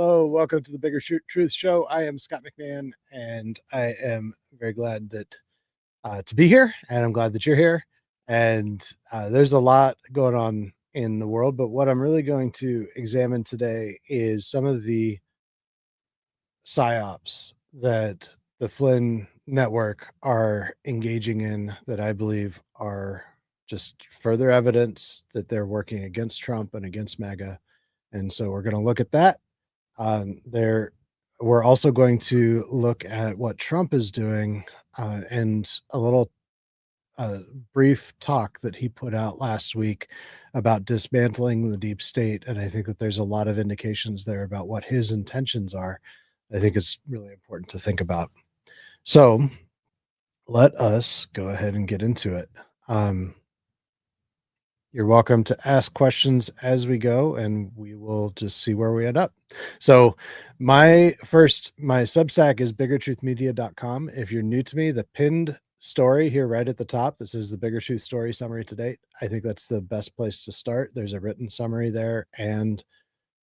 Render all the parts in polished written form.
Hello, welcome to the Bigger Truth Show. I am Scott McMahon, and I am very glad that to be here, and I'm glad that you're here. And there's a lot going on in the world, but what I'm really going to examine today is some of the psyops that the Flynn Network are engaging in that I believe are just further evidence that they're working against Trump and against MAGA. And so we're going to look at that. There, we're also going to look at what Trump is doing and a little brief talk that he put out last week about dismantling the deep state. And I think that there's a lot of indications there about what his intentions are. I think it's really important to think about. So let us go ahead and get into it. You're welcome to ask questions as we go, and we will just see where we end up. So my Substack is biggertruthmedia.com. If you're new to me, the pinned story here right at the top, this is the Bigger Truth Story Summary to Date. I think that's the best place to start. There's a written summary there, and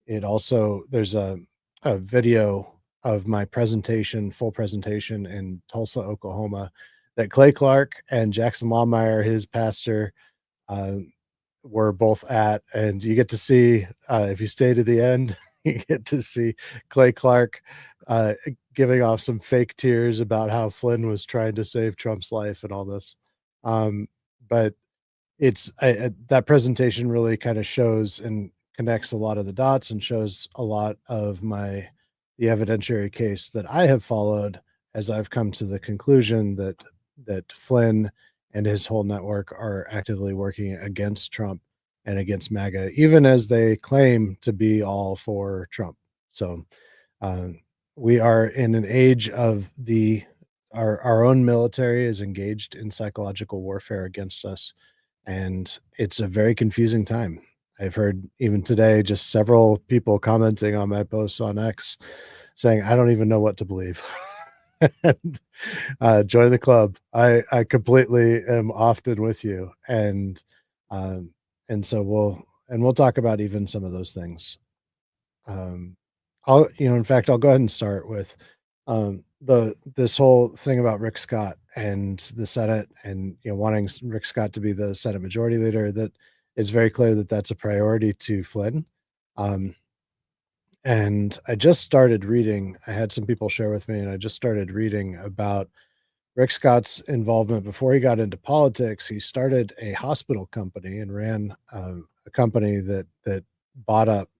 there's a video of my full presentation in Tulsa, Oklahoma, that Clay Clark and Jackson Lawmeyer, his pastor, were both at, and you get to see, if you stay to the end, you get to see Clay Clark giving off some fake tears about how Flynn was trying to save Trump's life and all this. But that presentation really kind of shows and connects a lot of the dots and shows a lot of the evidentiary case that I have followed as I've come to the conclusion that Flynn and his whole network are actively working against Trump and against MAGA, even as they claim to be all for Trump. So we are in an age of our own military is engaged in psychological warfare against us, and it's a very confusing time. I've heard even today just several people commenting on my posts on X saying, I don't even know what to believe. And, join the club. I completely am often with you, and so we'll talk about even some of those things. In fact, I'll go ahead and start with this whole thing about Rick Scott and the Senate, and wanting Rick Scott to be the Senate Majority Leader. That it's very clear that that's a priority to Flynn. And I just started reading, I had some people share with me, and I just started reading about Rick Scott's involvement before he got into politics. He started a hospital company and ran a company that bought up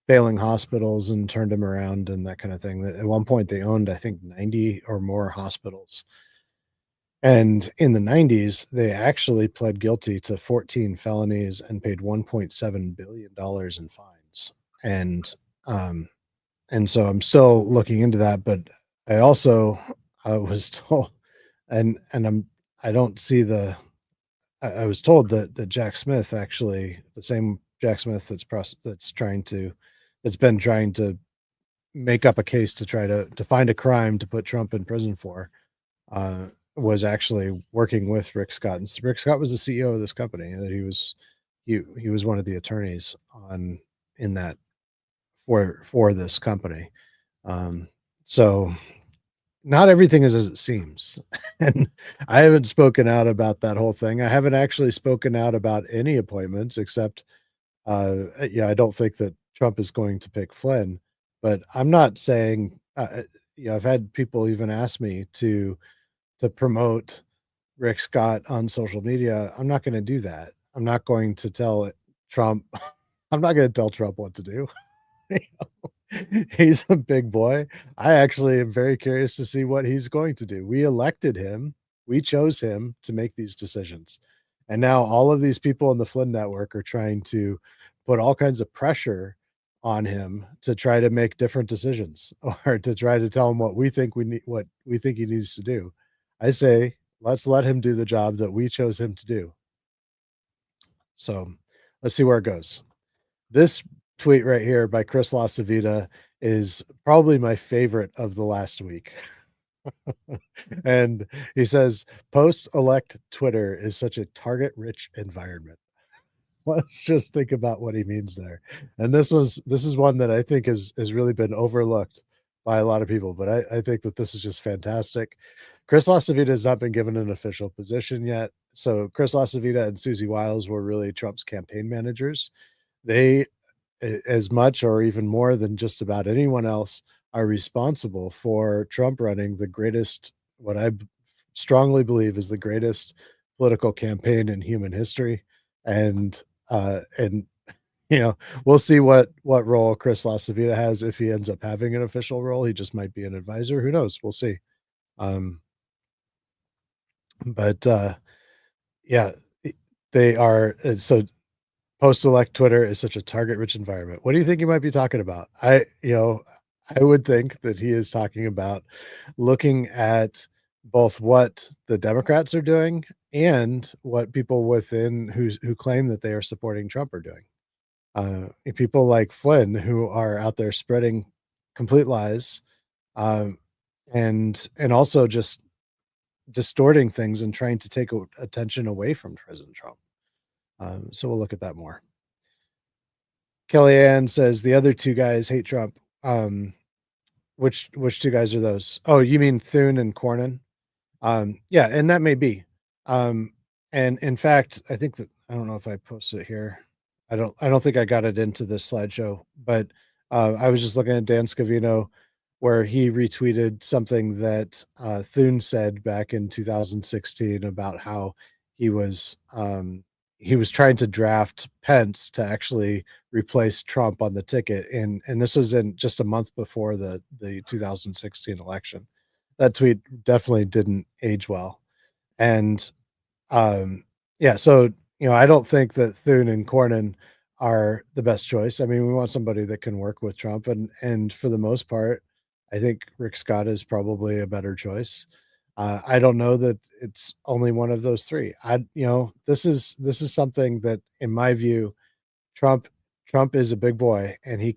failing hospitals and turned them around and that kind of thing. At one point, they owned, I think, 90 or more hospitals. And in the 90s, they actually pled guilty to 14 felonies and paid $1.7 billion in fines. And so I'm still looking into that, but I also was told, and I don't see I was told that Jack Smith, actually the same Jack Smith that's been trying to make up a case to try to find a crime to put Trump in prison for, was actually working with Rick Scott. And Rick Scott was the CEO of this company, that he was one of the attorneys in that for this company. So not everything is as it seems. And I haven't spoken out about that whole thing. I haven't actually spoken out about any appointments except, I don't think that Trump is going to pick Flynn, but I'm not saying, I've had people even ask me to promote Rick Scott on social media. I'm not going to do that. I'm not going to tell Trump, I'm not going to tell Trump what to do. He's a big boy. I actually am very curious to see what he's going to do. We elected him. We chose him to make these decisions. And now all of these people in the Flynn Network are trying to put all kinds of pressure on him to try to make different decisions, or to try to tell him what we think he needs to do. I say, let's let him do the job that we chose him to do. So let's see where it goes. This tweet right here by Chris LaCivita is probably my favorite of the last week. And he says, post-elect Twitter is such a target-rich environment. let's just think about what he means there. And this is one that I think has really been overlooked by a lot of people, but I think that this is just fantastic. Chris Lasavita has not been given an official position yet. So Chris Lasavita and Susie Wiles were really Trump's campaign managers. They, as much or even more than just about anyone else, are responsible for Trump running the greatest, what I strongly believe is the greatest political campaign in human history. And you know, we'll see what role Chris Lasavita has if he ends up having an official role. He just might be an advisor. Who knows? We'll see. Um, but yeah, they are. So post-elect Twitter is such a target-rich environment. What do you think he might be talking about? I would think that he is talking about looking at both what the Democrats are doing and what people within who claim that they are supporting Trump are doing. People like Flynn who are out there spreading complete lies, um, and also just distorting things and trying to take attention away from President Trump. So we'll look at that more. Kellyanne says the other two guys hate Trump. Which two guys are those? Oh, you mean Thune and Cornyn? Yeah, and that may be. And in fact, I think that I don't know if I posted it here. I don't think I got it into this slideshow, but I was just looking at Dan Scavino where he retweeted something that Thune said back in 2016 about how he was um, he was trying to draft Pence to actually replace Trump on the ticket, and this was in just a month before the 2016 election. That tweet definitely didn't age well, and yeah, so I don't think that Thune and Cornyn are the best choice. I mean, we want somebody that can work with Trump, and for the most part, I think Rick Scott is probably a better choice. I don't know that it's only one of those three. This is something that, in my view, Trump Trump is a big boy, and he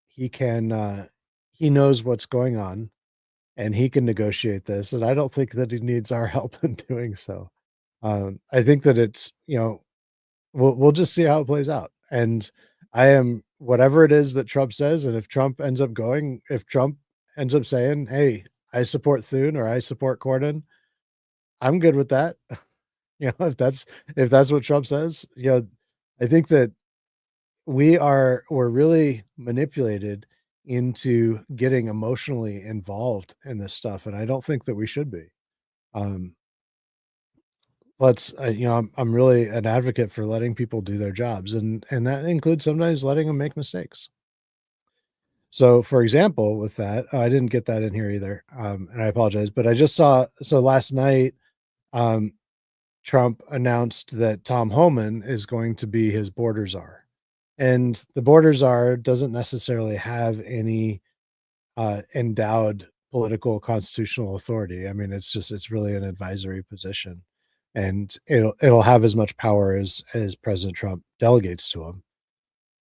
he can he knows what's going on, and he can negotiate this. And I don't think that he needs our help in doing so. I think that we'll just see how it plays out. And I am whatever it is that Trump says, and if Trump ends up saying, "Hey, I support Thune or I support Corden," I'm good with that. If that's what Trump says, I think that we're really manipulated into getting emotionally involved in this stuff, and I don't think that we should be. Um, I'm really an advocate for letting people do their jobs, and that includes sometimes letting them make mistakes. So, for example, with that, I didn't get that in here either, and I apologize, but I just saw so last night, um, Trump announced that Tom Homan is going to be his border czar, and the border czar doesn't necessarily have any endowed political constitutional authority. I mean, it's really an advisory position, and it'll have as much power as President Trump delegates to him.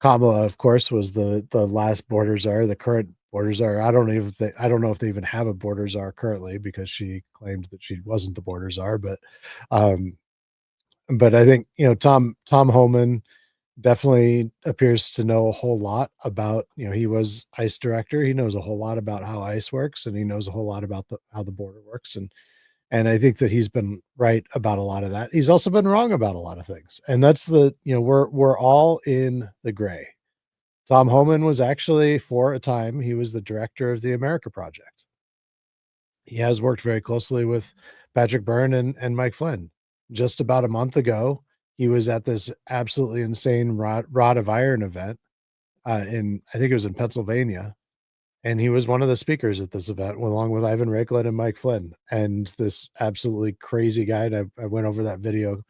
Kamala, of course, was the last border czar. The current border czar, I don't know if they even have a border czar currently because she claimed that she wasn't the border czar. Um, but I think Tom Homan definitely appears to know a whole lot about, he was ICE director. He knows a whole lot about how ICE works, and he knows a whole lot about how the border works. And I think that he's been right about a lot of that. He's also been wrong about a lot of things. And that's we're all in the gray. Tom Homan was actually, for a time, he was the director of the America Project. He has worked very closely with Patrick Byrne and Mike Flynn. Just about a month ago, he was at this absolutely insane Rod of Iron event in, I think it was in Pennsylvania, and he was one of the speakers at this event along with Ivan Raiklin and Mike Flynn, and this absolutely crazy guy. And I went over that video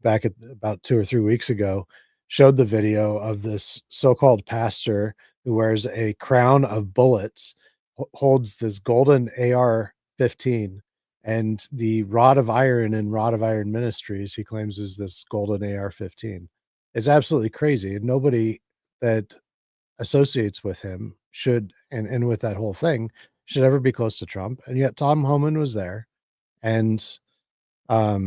back at about 2 or 3 weeks ago, showed the video of this so-called pastor who wears a crown of bullets, holds this golden AR-15, and the Rod of Iron and Rod of Iron Ministries he claims is this golden AR-15. It's absolutely crazy, and nobody that associates with him should, and with that whole thing, should ever be close to Trump. And yet Tom Homan was there, and yeah,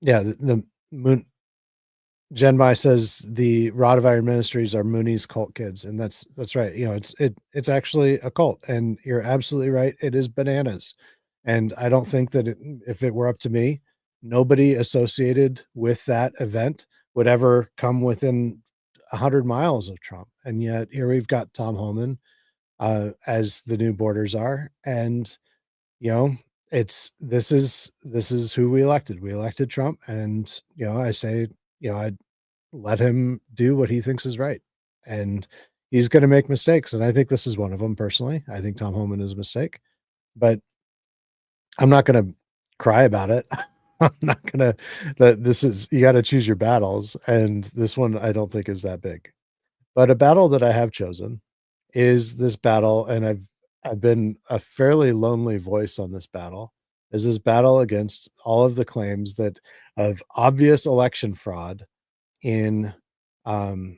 the moon Genmai says the Rod of Iron Ministries are Mooney's cult kids, and that's right. It's actually a cult, and you're absolutely right. It is bananas, and I don't think that if it were up to me, nobody associated with that event would ever come within 100 miles of Trump, and yet here we've got Tom Homan as the new borders are, and you know this is who we elected. We elected Trump, and I say I let him do what he thinks is right. And he's going to make mistakes. And I think this is one of them personally. I think Tom Homan is a mistake, but I'm not going to cry about it. I'm not going to, that this is, you got to choose your battles. And this one I don't think is that big. But a battle that I have chosen is this battle. And I've been a fairly lonely voice on this battle, is this battle against all of the claims that of obvious election fraud in um,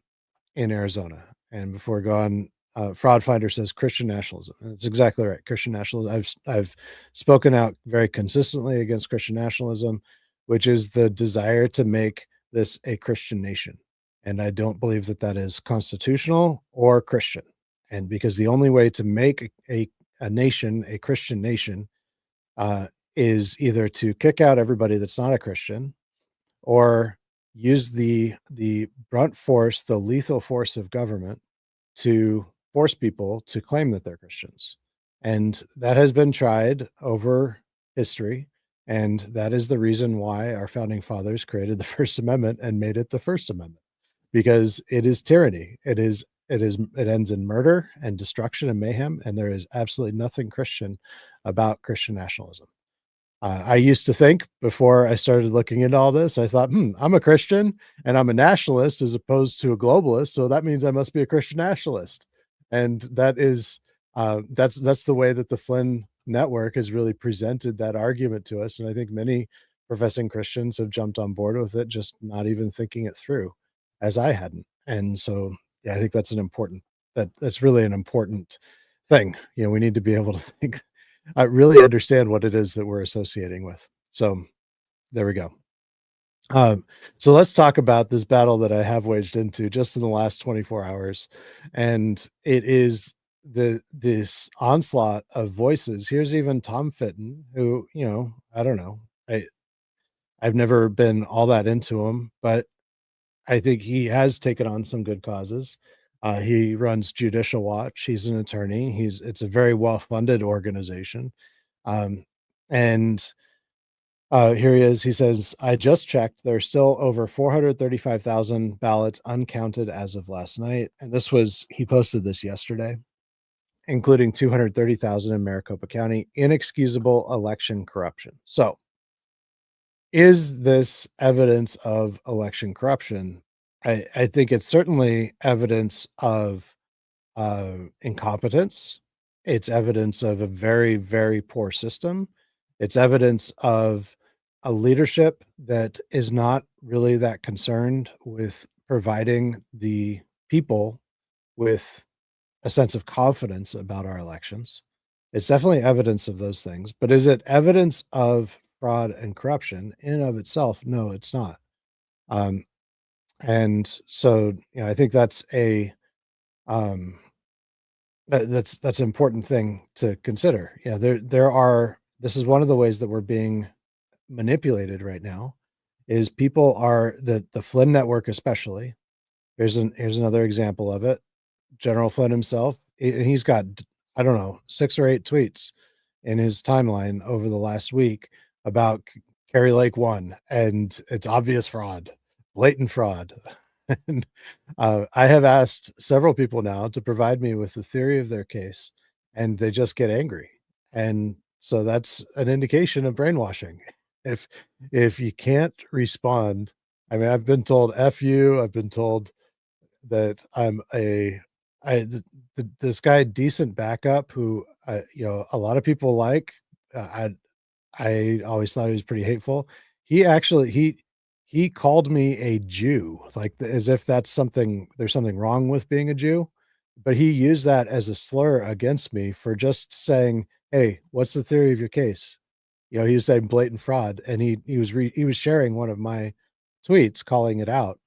in Arizona. And before going, Fraud Finder says Christian nationalism. And it's exactly right. Christian nationalism. I've spoken out very consistently against Christian nationalism, which is the desire to make this a Christian nation. And I don't believe that that is constitutional or Christian. And because the only way to make a nation a Christian nation uh, is either to kick out everybody that's not a Christian or use the brunt force, the lethal force of government to force people to claim that they're Christians. And that has been tried over history. And that is the reason why our founding fathers created the First Amendment and made it the First Amendment, because it is tyranny. It ends in murder and destruction and mayhem. And there is absolutely nothing Christian about Christian nationalism. I used to think before I started looking into all this, I thought, I'm a Christian and I'm a nationalist as opposed to a globalist. So that means I must be a Christian nationalist. And that is, that's the way that the Flynn Network has really presented that argument to us. And I think many professing Christians have jumped on board with it, just not even thinking it through as I hadn't. And so, yeah, I think that's that's really an important thing. We need to be able to think I really understand what it is that we're associating with. So there we go. So let's talk about this battle that I have waged into just in the last 24 hours. And it is this onslaught of voices. Here's even Tom Fitton, who, I don't know. I've never been all that into him, but I think he has taken on some good causes. He runs Judicial Watch. He's an attorney. It's a very well-funded organization. Um, and Here he is. He says, I just checked. There's still over 435,000 ballots uncounted as of last night. And he posted this yesterday, including 230,000 in Maricopa County. Inexcusable election corruption. So, is this evidence of election corruption? I think it's certainly evidence of incompetence. It's evidence of a very, very poor system. It's evidence of a leadership that is not really that concerned with providing the people with a sense of confidence about our elections. It's definitely evidence of those things, but is it evidence of fraud and corruption in and of itself? No, it's not. Um, and so, I think that's um, that's an important thing to consider. Yeah, there are. This is one of the ways that we're being manipulated right now. Is people are the Flynn Network especially. Here's another example of it. General Flynn himself, and he's got I don't know 6 or 8 tweets in his timeline over the last week about Kerry Lake 1, and it's obvious fraud, blatant fraud. And I have asked several people now to provide me with the theory of their case, and they just get angry. And so that's an indication of brainwashing. If if you can't respond, I mean, I've been told "f you." I've been told that this guy decent backup who a lot of people like. Uh, I always thought he was pretty hateful. He actually he called me a Jew, like, as if there's something wrong with being a Jew, but he used that as a slur against me for just saying, "Hey, what's the theory of your case?" He was saying blatant fraud, and he was sharing one of my tweets calling it out.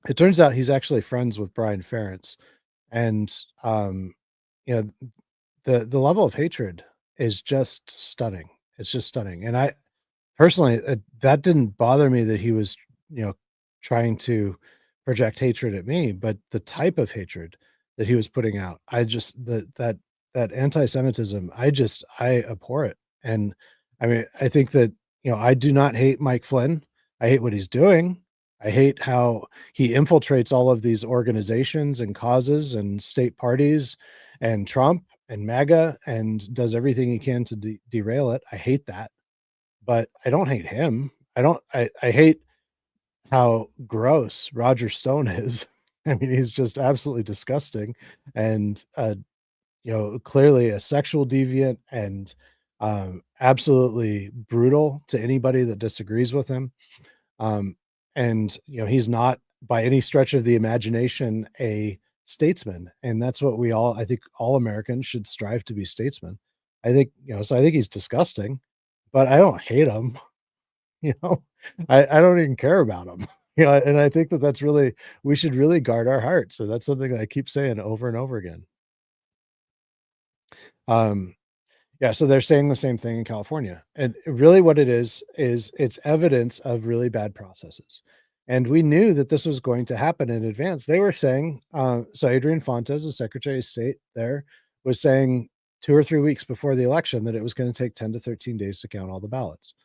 It turns out he's actually friends with Brian Ferentz, and, um, you know, the level of hatred is just stunning. It's just stunning, and I personally, that didn't bother me that he was, you know, trying to project hatred at me, but the type of hatred that he was putting out, I just that anti-Semitism, I abhor it. And I mean, I think that, I do not hate Mike Flynn. I hate what he's doing. I hate how he infiltrates all of these organizations and causes and state parties and Trump and MAGA and does everything he can to derail it. I hate that, but I don't hate him. I hate how gross Roger Stone is. I mean, he's just absolutely disgusting and, clearly a sexual deviant and, absolutely brutal to anybody that disagrees with him. Um, and, he's not by any stretch of the imagination a statesman, and that's what I think all Americans should strive to be statesmen. I think, so I think he's disgusting, but I don't hate him. You know, I don't even care about them. And I think that that's really we should really guard our hearts. So that's something that I keep saying over and over again. Um, yeah, so they're saying the same thing in California. And really what it is it's evidence of really bad processes. And we knew that this was going to happen in advance. They were saying, so Adrian Fontes, the Secretary of State there, was saying 2 or 3 weeks before the election that it was going to take 10 to 13 days to count all the ballots.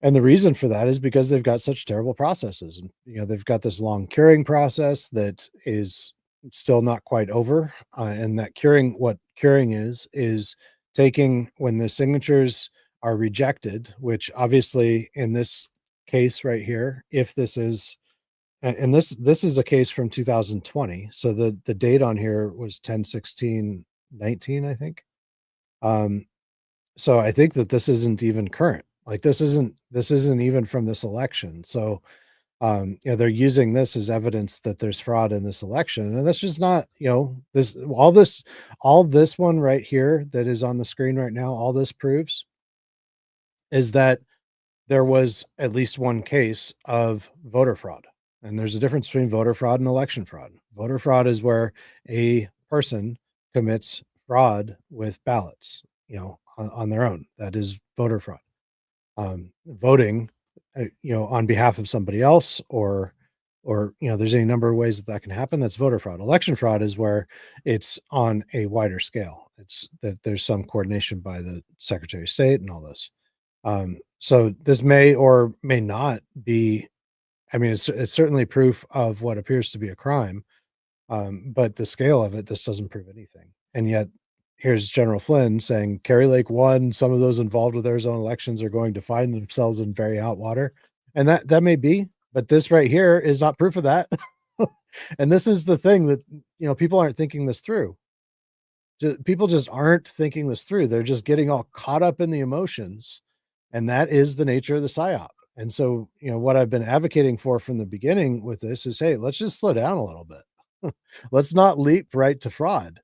And the reason for that is because they've got such terrible processes. And, they've got this long curing process that is still not quite over. And that what curing is taking when the signatures are rejected, which obviously in this case right here, if this is, and this is a case from 2020. So the date on here was 10/16/19, I think. Um, so I think that this isn't even current. Like this isn't even from this election. So they're using this as evidence that there's fraud in this election. And that's just not, all this one right here that is on the screen right now, all this proves is that there was at least one case of voter fraud. And there's a difference between voter fraud and election fraud. Voter fraud is where a person commits fraud with ballots, on their own. That is voter fraud. Voting, on behalf of somebody else, or there's any number of ways that that can happen. That's voter fraud. Election fraud is where it's on a wider scale. It's that there's some coordination by the Secretary of State and all this. So this may or may not be. I mean, it's certainly proof of what appears to be a crime, but the scale of it, this doesn't prove anything. And yet, here's General Flynn saying Kerry Lake won. Some of those involved with Arizona elections are going to find themselves in very hot water, and that may be. But this right here is not proof of that. And this is the thing that people aren't thinking this through. People just aren't thinking this through. They're just getting all caught up in the emotions, and that is the nature of the psyop. And so, what I've been advocating for from the beginning with this is, hey, let's just slow down a little bit. Let's not leap right to fraud.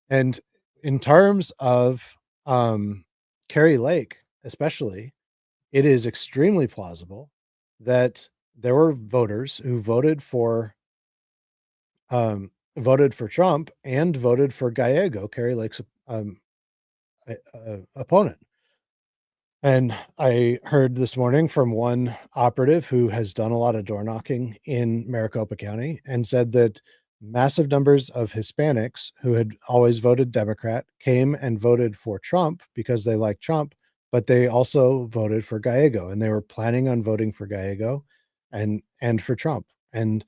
And in terms of Kerry Lake, especially, it is extremely plausible that there were voters who voted for Trump and voted for Gallego, Kerry Lake's opponent. And I heard this morning from one operative who has done a lot of door knocking in Maricopa County and said that massive numbers of Hispanics who had always voted Democrat came and voted for Trump because they like Trump, but they also voted for Gallego and they were planning on voting for Gallego and for Trump. And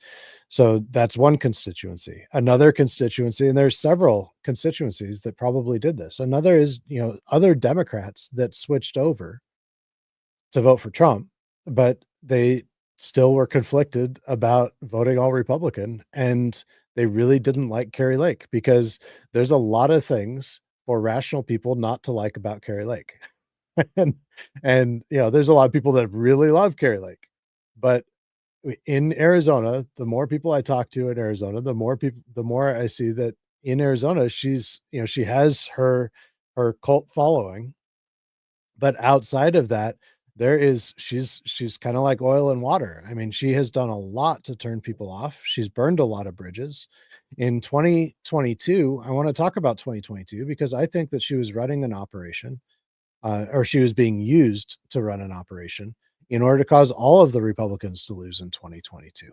so that's one constituency. Another constituency, and there's several constituencies that probably did this. Another is, other Democrats that switched over to vote for Trump, but they still were conflicted about voting all Republican. And they really didn't like Kerry Lake because there's a lot of things for rational people not to like about Kerry Lake. and, there's a lot of people that really love Kerry Lake, but in Arizona, the more people I talk to in Arizona, the more I see that in Arizona, she has her cult following, but outside of that, she's kind of like oil and water. I mean, she has done a lot to turn people off. She's burned a lot of bridges. In 2022, I want to talk about 2022 because I think that she was running an operation, or she was being used to run an operation in order to cause all of the Republicans to lose in 2022.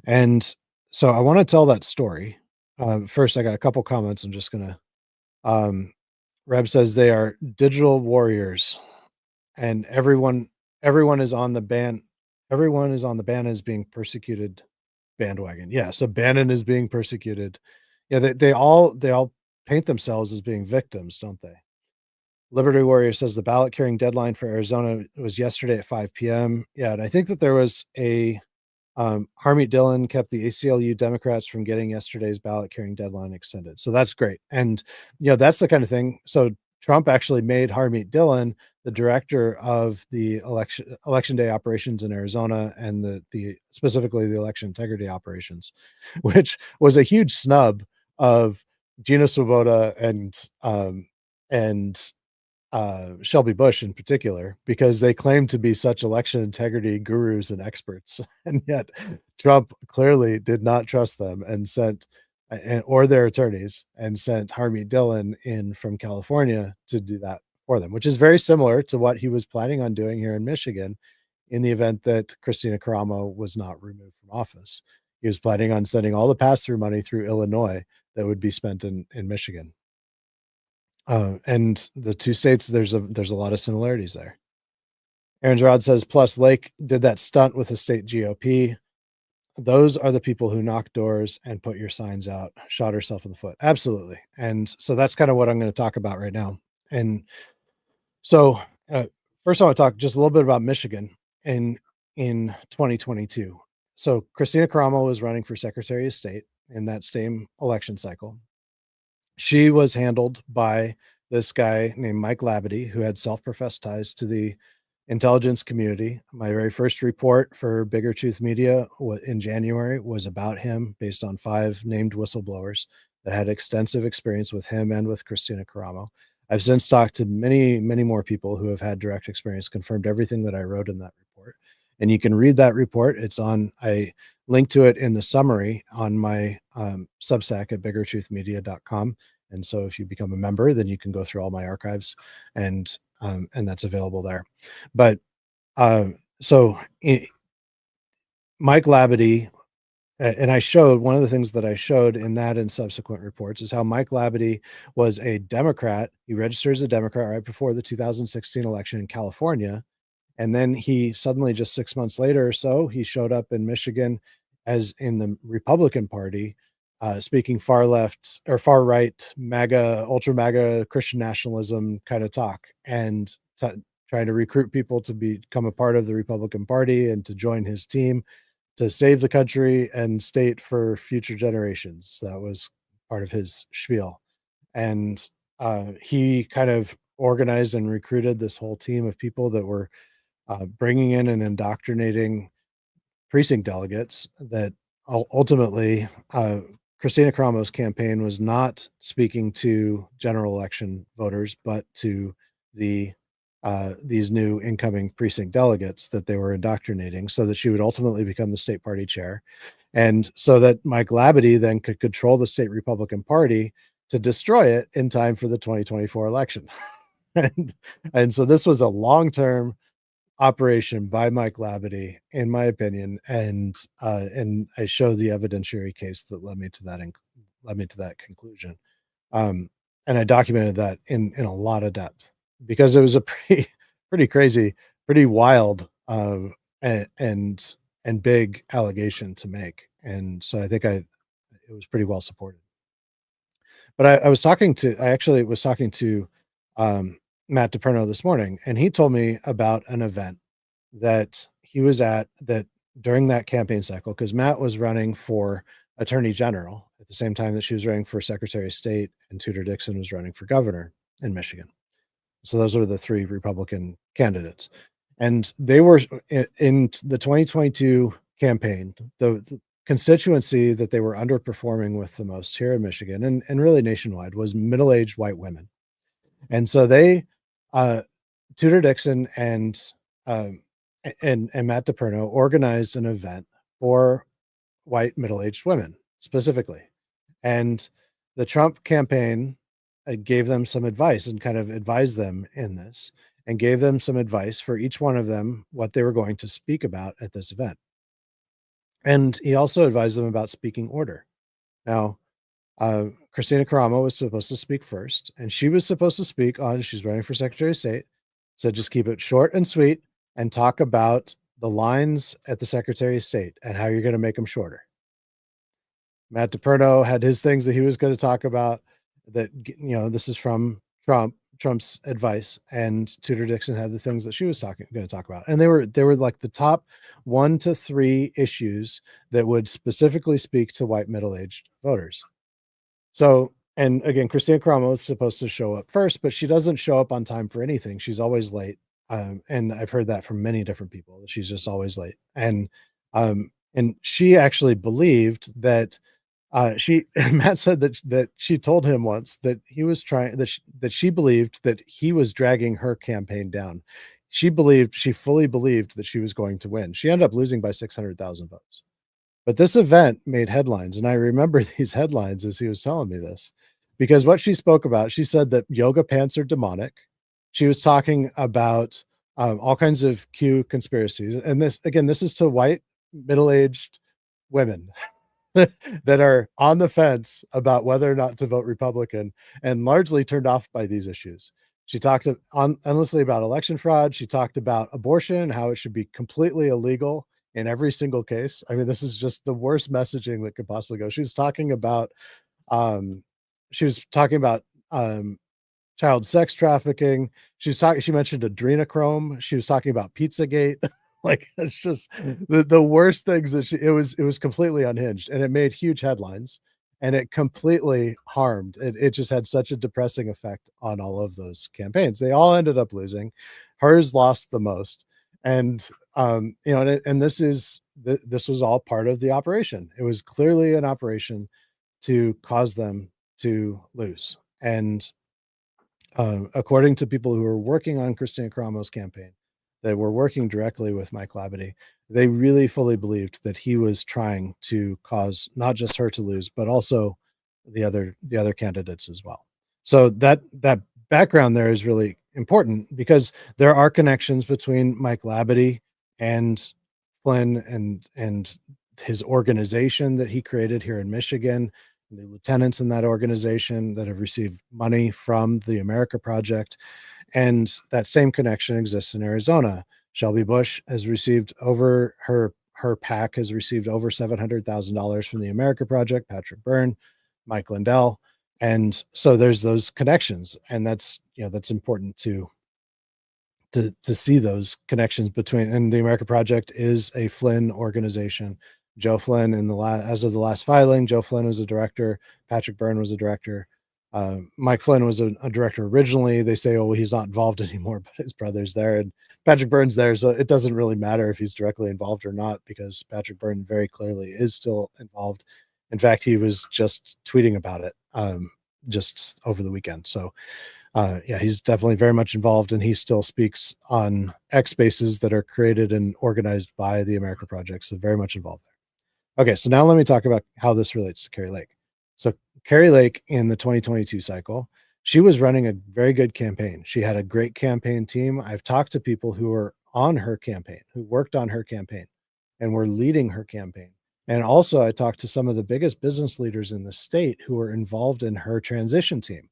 And so I want to tell that story. First, I got a couple comments. I'm just gonna. Um, Reb says they are digital warriors, and everyone is on the ban. Everyone is on the ban is being persecuted bandwagon. Yeah, so Bannon is being persecuted. Yeah, they all paint themselves as being victims, don't they? Liberty Warrior says the ballot carrying deadline for Arizona was yesterday at 5 p.m. Yeah, and I think that there was a Harmeet Dillon kept the ACLU Democrats from getting yesterday's ballot carrying deadline extended. So that's great. And, that's the kind of thing. So Trump actually made Harmeet Dillon the director of the election day operations in Arizona and the specifically the election integrity operations, which was a huge snub of Gina Swoboda and Shelby Bush in particular, because they claim to be such election integrity gurus and experts, and yet Trump clearly did not trust them and sent or their attorneys and sent Harmeet Dillon in from California to do that for them, which is very similar to what he was planning on doing here in Michigan in the event that Christina Caramo was not removed from office. He was planning on sending all the pass-through money through Illinois that would be spent in Michigan. And the two states, there's a lot of similarities there. Aaron's Rod says, plus Lake did that stunt with the state GOP. Those are the people who knock doors and put your signs out, shot herself in the foot. Absolutely. And so that's kind of what I'm going to talk about right now. And so first I want to talk just a little bit about Michigan in 2022. So Christina Caramo was running for Secretary of State in that same election cycle. She was handled by this guy named Mike Labadie, who had self-professed ties to the intelligence community. My very first report for Bigger Truth Media in January was about him, based on 5 named whistleblowers that had extensive experience with him and with Christina Caramo. I've since talked to many, many more people who have had direct experience, confirmed everything that I wrote in that report. And you can read that report. I link to it in the summary on my Substack at biggertruthmedia.com. And so if you become a member, then you can go through all my archives and that's available there. But Mike Labadie, and I showed one of the things that I showed in that and subsequent reports is how Mike Labadie was a Democrat. He registered as a Democrat right before the 2016 election in California. And then he suddenly, just 6 months later or so, he showed up in Michigan as in the Republican Party, speaking far left or far right, MAGA, ultra MAGA Christian nationalism kind of talk, and trying to recruit people to become a part of the Republican Party and to join his team to save the country and state for future generations. That was part of his spiel. And he kind of organized and recruited this whole team of people that were bringing in and indoctrinating precinct delegates that ultimately Christina Caramo's campaign was not speaking to general election voters, but to these new incoming precinct delegates that they were indoctrinating so that she would ultimately become the state party chair. And so that Mike Labadie then could control the state Republican Party to destroy it in time for the 2024 election. and so this was a long-term operation by Mike Labadie, in my opinion, and I show the evidentiary case that led me to that conclusion, and I documented that in a lot of depth because it was a pretty crazy, pretty wild, and big allegation to make, and so I think it was pretty well supported. But I actually was talking to Matt DePerno this morning, and he told me about an event that he was at that during that campaign cycle, because Matt was running for attorney general at the same time that she was running for secretary of state, and Tudor Dixon was running for governor in Michigan. So those were the 3 Republican candidates. And they were in the 2022 campaign, the constituency that they were underperforming with the most here in Michigan and really nationwide was middle-aged white women. And so Tudor Dixon um, and Matt DePerno organized an event for white middle-aged women specifically. And the Trump campaign gave them some advice and kind of advised them in this and gave them some advice for each one of them what they were going to speak about at this event. And he also advised them about speaking order. Now, Christina Caramo was supposed to speak first, and she was supposed to speak on, she's running for Secretary of State. So just keep it short and sweet and talk about the lines at the Secretary of State and how you're going to make them shorter. Matt DePerno had his things that he was going to talk about that, this is from Trump's advice, and Tudor Dixon had the things that she was going to talk about. And they were like the top 1 to 3 issues that would specifically speak to white middle-aged voters. So, and again, Christina Caramo is supposed to show up first, but she doesn't show up on time for anything. She's always late. And I've heard that from many different people that she's just always late. And she actually believed that Matt said that she told him once that he was trying that she believed that he was dragging her campaign down. She fully believed that she was going to win. She ended up losing by 600,000 votes. But this event made headlines, and I remember these headlines as he was telling me this, because what she spoke about, she said that yoga pants are demonic. She was talking about all kinds of Q conspiracies, and this is to white middle-aged women that are on the fence about whether or not to vote Republican and largely turned off by these issues. She talked endlessly about election fraud. She talked about abortion, how it should be completely illegal in every single case. I mean, this is just the worst messaging that could possibly go. She was talking about um, she was talking about child sex trafficking. She mentioned adrenochrome. She was talking about Pizzagate. Like, it's just the worst things that it was completely unhinged, and it made huge headlines, and it completely harmed. It just had such a depressing effect on all of those campaigns. They all ended up losing. Hers lost the most. And this was all part of the operation. It was clearly an operation to cause them to lose. And according to people who were working on Christina Caramo's campaign, that were working directly with Mike Labadie, they really fully believed that he was trying to cause not just her to lose, but also the other candidates as well. So that background there is really important because there are connections between Mike Labadie and Flynn and his organization that he created here in Michigan, the lieutenants in that organization that have received money from the America Project. And that same connection exists in Arizona. Shelby Bush has received her PAC has received over $700,000 from the America Project, Patrick Byrne, Mike Lindell. And so there's those connections. And that's important to see those connections between, and the America Project is a Flynn organization. Joe Flynn as of the last filing, Joe Flynn was a director, Patrick Byrne was a director. Mike Flynn was a director originally. They say, oh, he's not involved anymore, but his brother's there and Patrick Byrne's there. So it doesn't really matter if he's directly involved or not, because Patrick Byrne very clearly is still involved. In fact, he was just tweeting about it just over the weekend. So he's definitely very much involved, and he still speaks on X spaces that are created and organized by the America Project. So very much involved there. Okay, so now let me talk about how this relates to Kari Lake. So Kari Lake in the 2022 cycle, she was running a very good campaign. She had a great campaign team. I've talked to people who were on her campaign, who worked on her campaign and were leading her campaign. And also I talked to some of the biggest business leaders in the state who were involved in her transition team.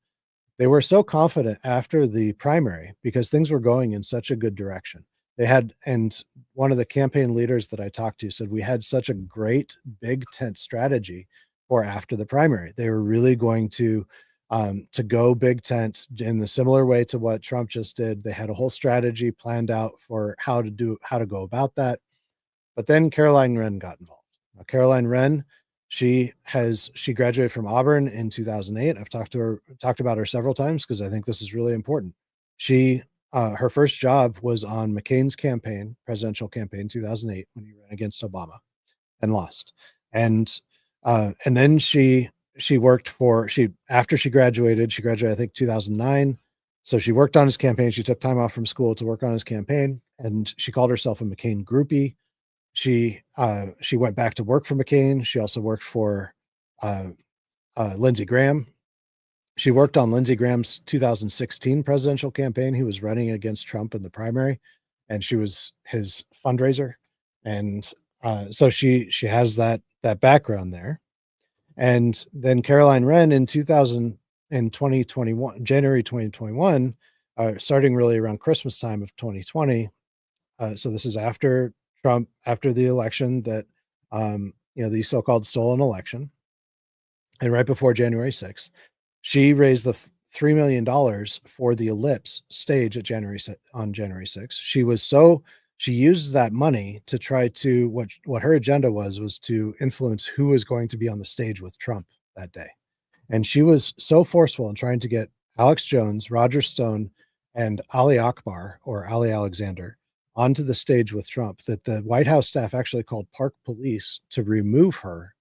They were so confident after the primary because things were going in such a good direction. And one of the campaign leaders that I talked to said we had such a great big tent strategy for after the primary. They were really going to go big tent in the similar way to what Trump just did. They had a whole strategy planned out for how to go about that. But then Caroline Wren got involved. Now, Caroline Wren, she graduated from Auburn in 2008. I've talked about her several times because I think this is really important. Her first job was on McCain's presidential campaign, 2008, when he ran against Obama and lost. And then after she graduated, I think 2009. So she worked on his campaign. She took time off from school to work on his campaign, and she called herself a McCain groupie. She went back to work for McCain. She also worked for uh, Lindsey Graham. She worked on Lindsey Graham's 2016 presidential campaign. He was running against Trump in the primary, and she was his fundraiser. And so she has that background there. And then Caroline Wren in 2021, January 2021, starting really around Christmas time of 2020. So this is after Trump, after the election that, the so-called stolen election, and right before January 6th, she raised the $3 million for the Ellipse stage at on January 6th. She used that money to try to what her agenda was to influence who was going to be on the stage with Trump that day. And she was so forceful in trying to get Alex Jones, Roger Stone, and Ali Akbar or Ali Alexander onto the stage with Trump that the White House staff actually called park police to remove her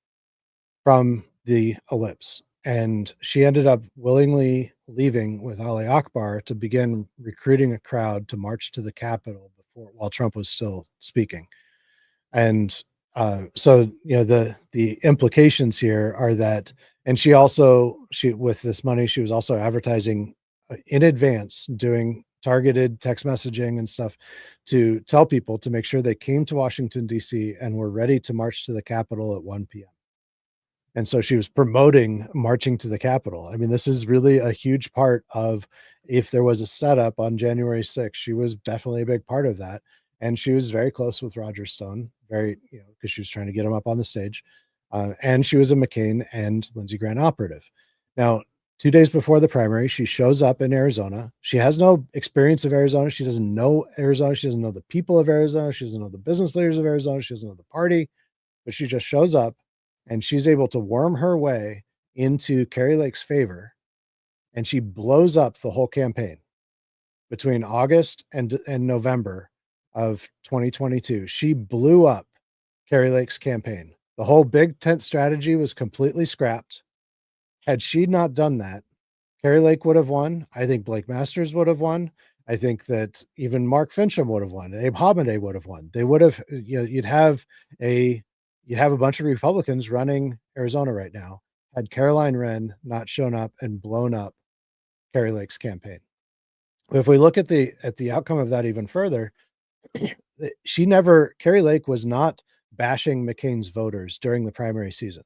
from the Ellipse. And she ended up willingly leaving with Ali Akbar to begin recruiting a crowd to march to the Capitol while Trump was still speaking. And so the implications here are that, and she with this money, she was also advertising in advance, doing targeted text messaging and stuff to tell people to make sure they came to Washington, D.C. and were ready to march to the Capitol at 1 p.m. And so she was promoting marching to the Capitol. I mean, this is really a huge part of, if there was a setup on January 6th, she was definitely a big part of that. And she was very close with Roger Stone, because she was trying to get him up on the stage. And she was a McCain and Lindsey Graham operative. Now, 2 days before the primary, she shows up in Arizona. She has no experience of Arizona. She doesn't know Arizona. She doesn't know the people of Arizona. She doesn't know the business leaders of Arizona. She doesn't know the party, but she just shows up and she's able to worm her way into Kari Lake's favor. And she blows up the whole campaign between August and November of 2022. She blew up Kari Lake's campaign. The whole big tent strategy was completely scrapped. Had she not done that, Kari Lake would have won. I think Blake Masters would have won. I think that even Mark Fincham would have won. Abe Hamadeh would have won. They would have, you'd have a bunch of Republicans running Arizona right now had Caroline Wren not shown up and blown up Kari Lake's campaign. If we look at the outcome of that even further, Kari Lake was not bashing McCain's voters during the primary season.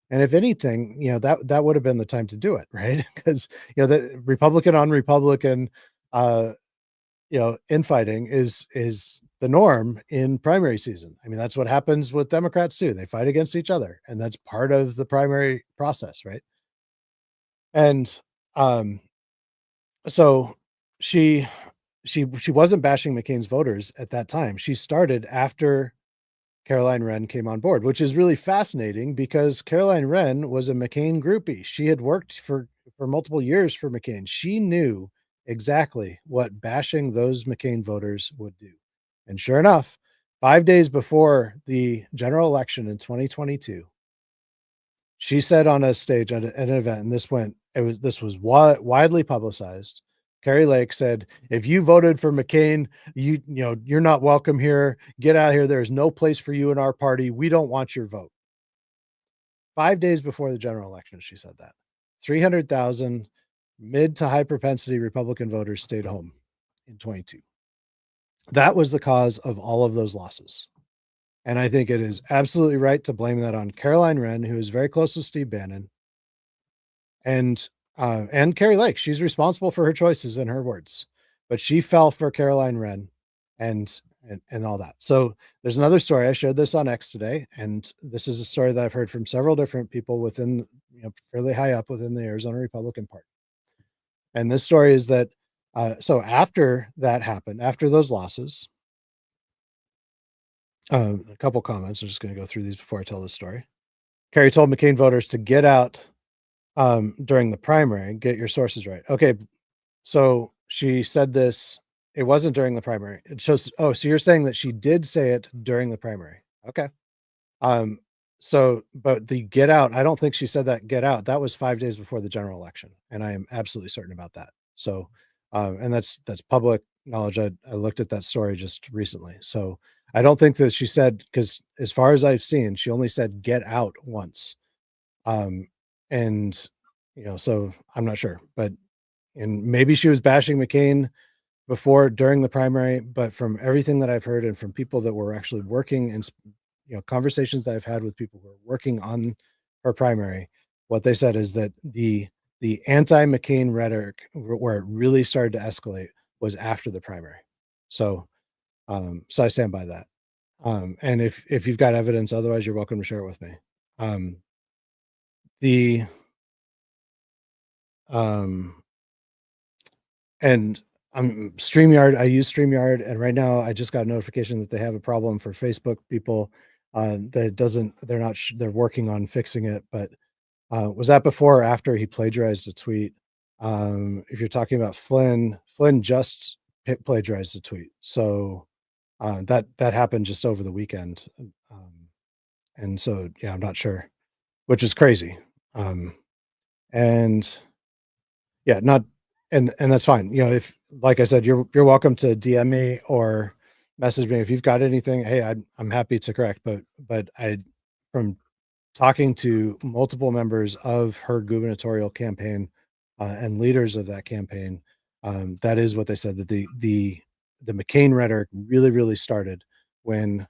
And if anything, that would have been the time to do it, right? Because the Republican on Republican infighting is the norm in primary season. I mean, that's what happens with Democrats too. They fight against each other, and that's part of the primary process, right? And so she wasn't bashing McCain's voters at that time. She started after Caroline Wren came on board, which is really fascinating because Caroline Wren was a McCain groupie. She had worked for multiple years for McCain. She knew exactly what bashing those McCain voters would do. And sure enough, 5 days before the general election in 2022, she said on a stage at an event, and this was widely publicized. Kari Lake said, "If you voted for McCain, you're not welcome here. Get out of here. There is no place for you in our party. We don't want your vote." 5 days before the general election, she said that. 300,000 mid to high propensity Republican voters stayed home in 22. That was the cause of all of those losses. And I think it is absolutely right to blame that on Caroline Wren, who is very close with Steve Bannon, and Kari Lake. She's responsible for her choices and her words, but she fell for Caroline Wren and all that. So there's another story. I shared this on X today, and this is a story that I've heard from several different people within, fairly high up within the Arizona Republican Party. And this story is that, so after that happened, after those losses, a couple comments. I'm just going to go through these before I tell this story. Kari told McCain voters to get out during the primary. Get your sources right. Okay, so she said this. It wasn't during the primary. It shows. Oh, so you're saying that she did say it during the primary? Okay. So, but the get out, I don't think she said that get out. That was 5 days before the general election, and I am absolutely certain about that. So, And that's public knowledge. I looked at that story just recently. So I don't think that she said, because as far as I've seen, she only said get out once. Um, and so I'm not sure, but and maybe she was bashing McCain before during the primary, but from everything that I've heard and from people that were actually working and conversations that I've had with people who are working on her primary, what they said is that the anti-McCain rhetoric where it really started to escalate was after the primary. So so I stand by that. And if you've got evidence, otherwise you're welcome to share it with me. Um, the um, and StreamYard. I use StreamYard, and right now I just got a notification that they have a problem for Facebook people. That doesn't. They're not. They're working on fixing it. But was that before or after he plagiarized a tweet? If you're talking about Flynn, Flynn just plagiarized a tweet. So that happened just over the weekend. And so yeah, I'm not sure, which is crazy. And yeah, not and that's fine. If like I said, you're welcome to DM me or message me if you've got anything. Hey, I'm happy to correct, but I from talking to multiple members of her gubernatorial campaign and leaders of that campaign, that is what they said, that the McCain rhetoric really started when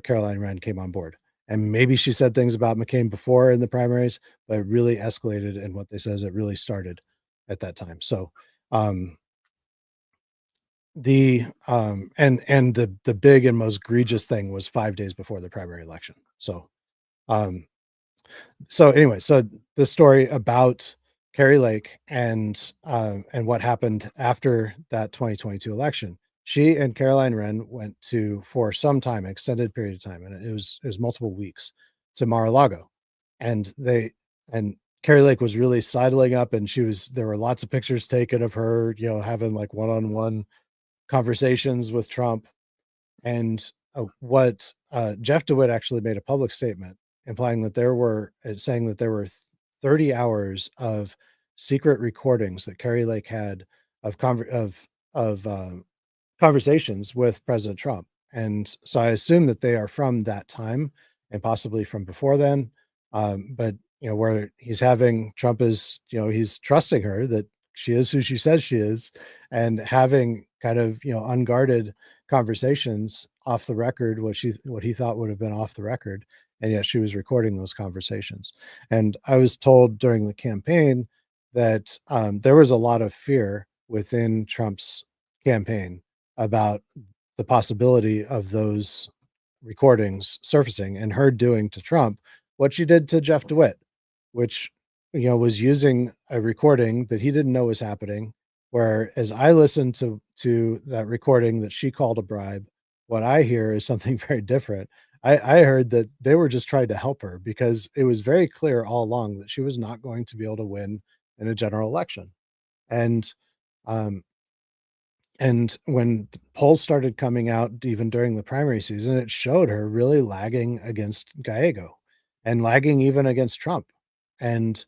Caroline Wren came on board. And maybe she said things about McCain before in the primaries, but it really escalated. And what they said is it really started at that time. So um, and the big and most egregious thing was 5 days before the primary election. Um, so anyway, so the story about Carrie Lake and what happened after that 2022 election. She and Caroline Wren went to for some time, extended period of time, and it was multiple weeks to Mar-a-Lago, and they and Carrie Lake was really sidling up, and there were lots of pictures taken of her, having like one-on-one conversations with Trump. And what Jeff DeWitt actually made a public statement implying that saying that there were 30 hours of secret recordings that Carrie Lake had of conversations with President Trump. And so I assume that they are from that time and possibly from before then. But where Trump is, he's trusting her that she is who she says she is, and having kind of unguarded conversations off the record, what he thought would have been off the record, and yet she was recording those conversations. And I was told during the campaign that there was a lot of fear within Trump's campaign about the possibility of those recordings surfacing and her doing to Trump what she did to Jeff DeWitt, which was using a recording that he didn't know was happening. Whereas I listened to that recording that she called a bribe, what I hear is something very different. I heard that they were just trying to help her because it was very clear all along that she was not going to be able to win in a general election. And um, and when polls started coming out, even during the primary season, it showed her really lagging against Gallego and lagging even against Trump. And,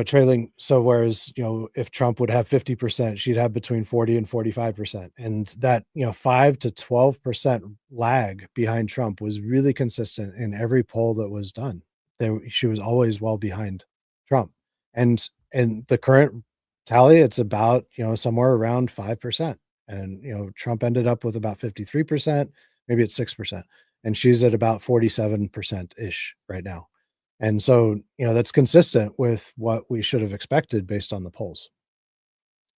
trailing. So, whereas, if Trump would have 50%, she'd have between 40 and 45%. And that, 5 to 12% lag behind Trump was really consistent in every poll that was done. She was always well behind Trump. And the current tally, it's about, somewhere around 5%. And, Trump ended up with about 53%, maybe it's 6%. And she's at about 47% ish right now. And so, that's consistent with what we should have expected based on the polls.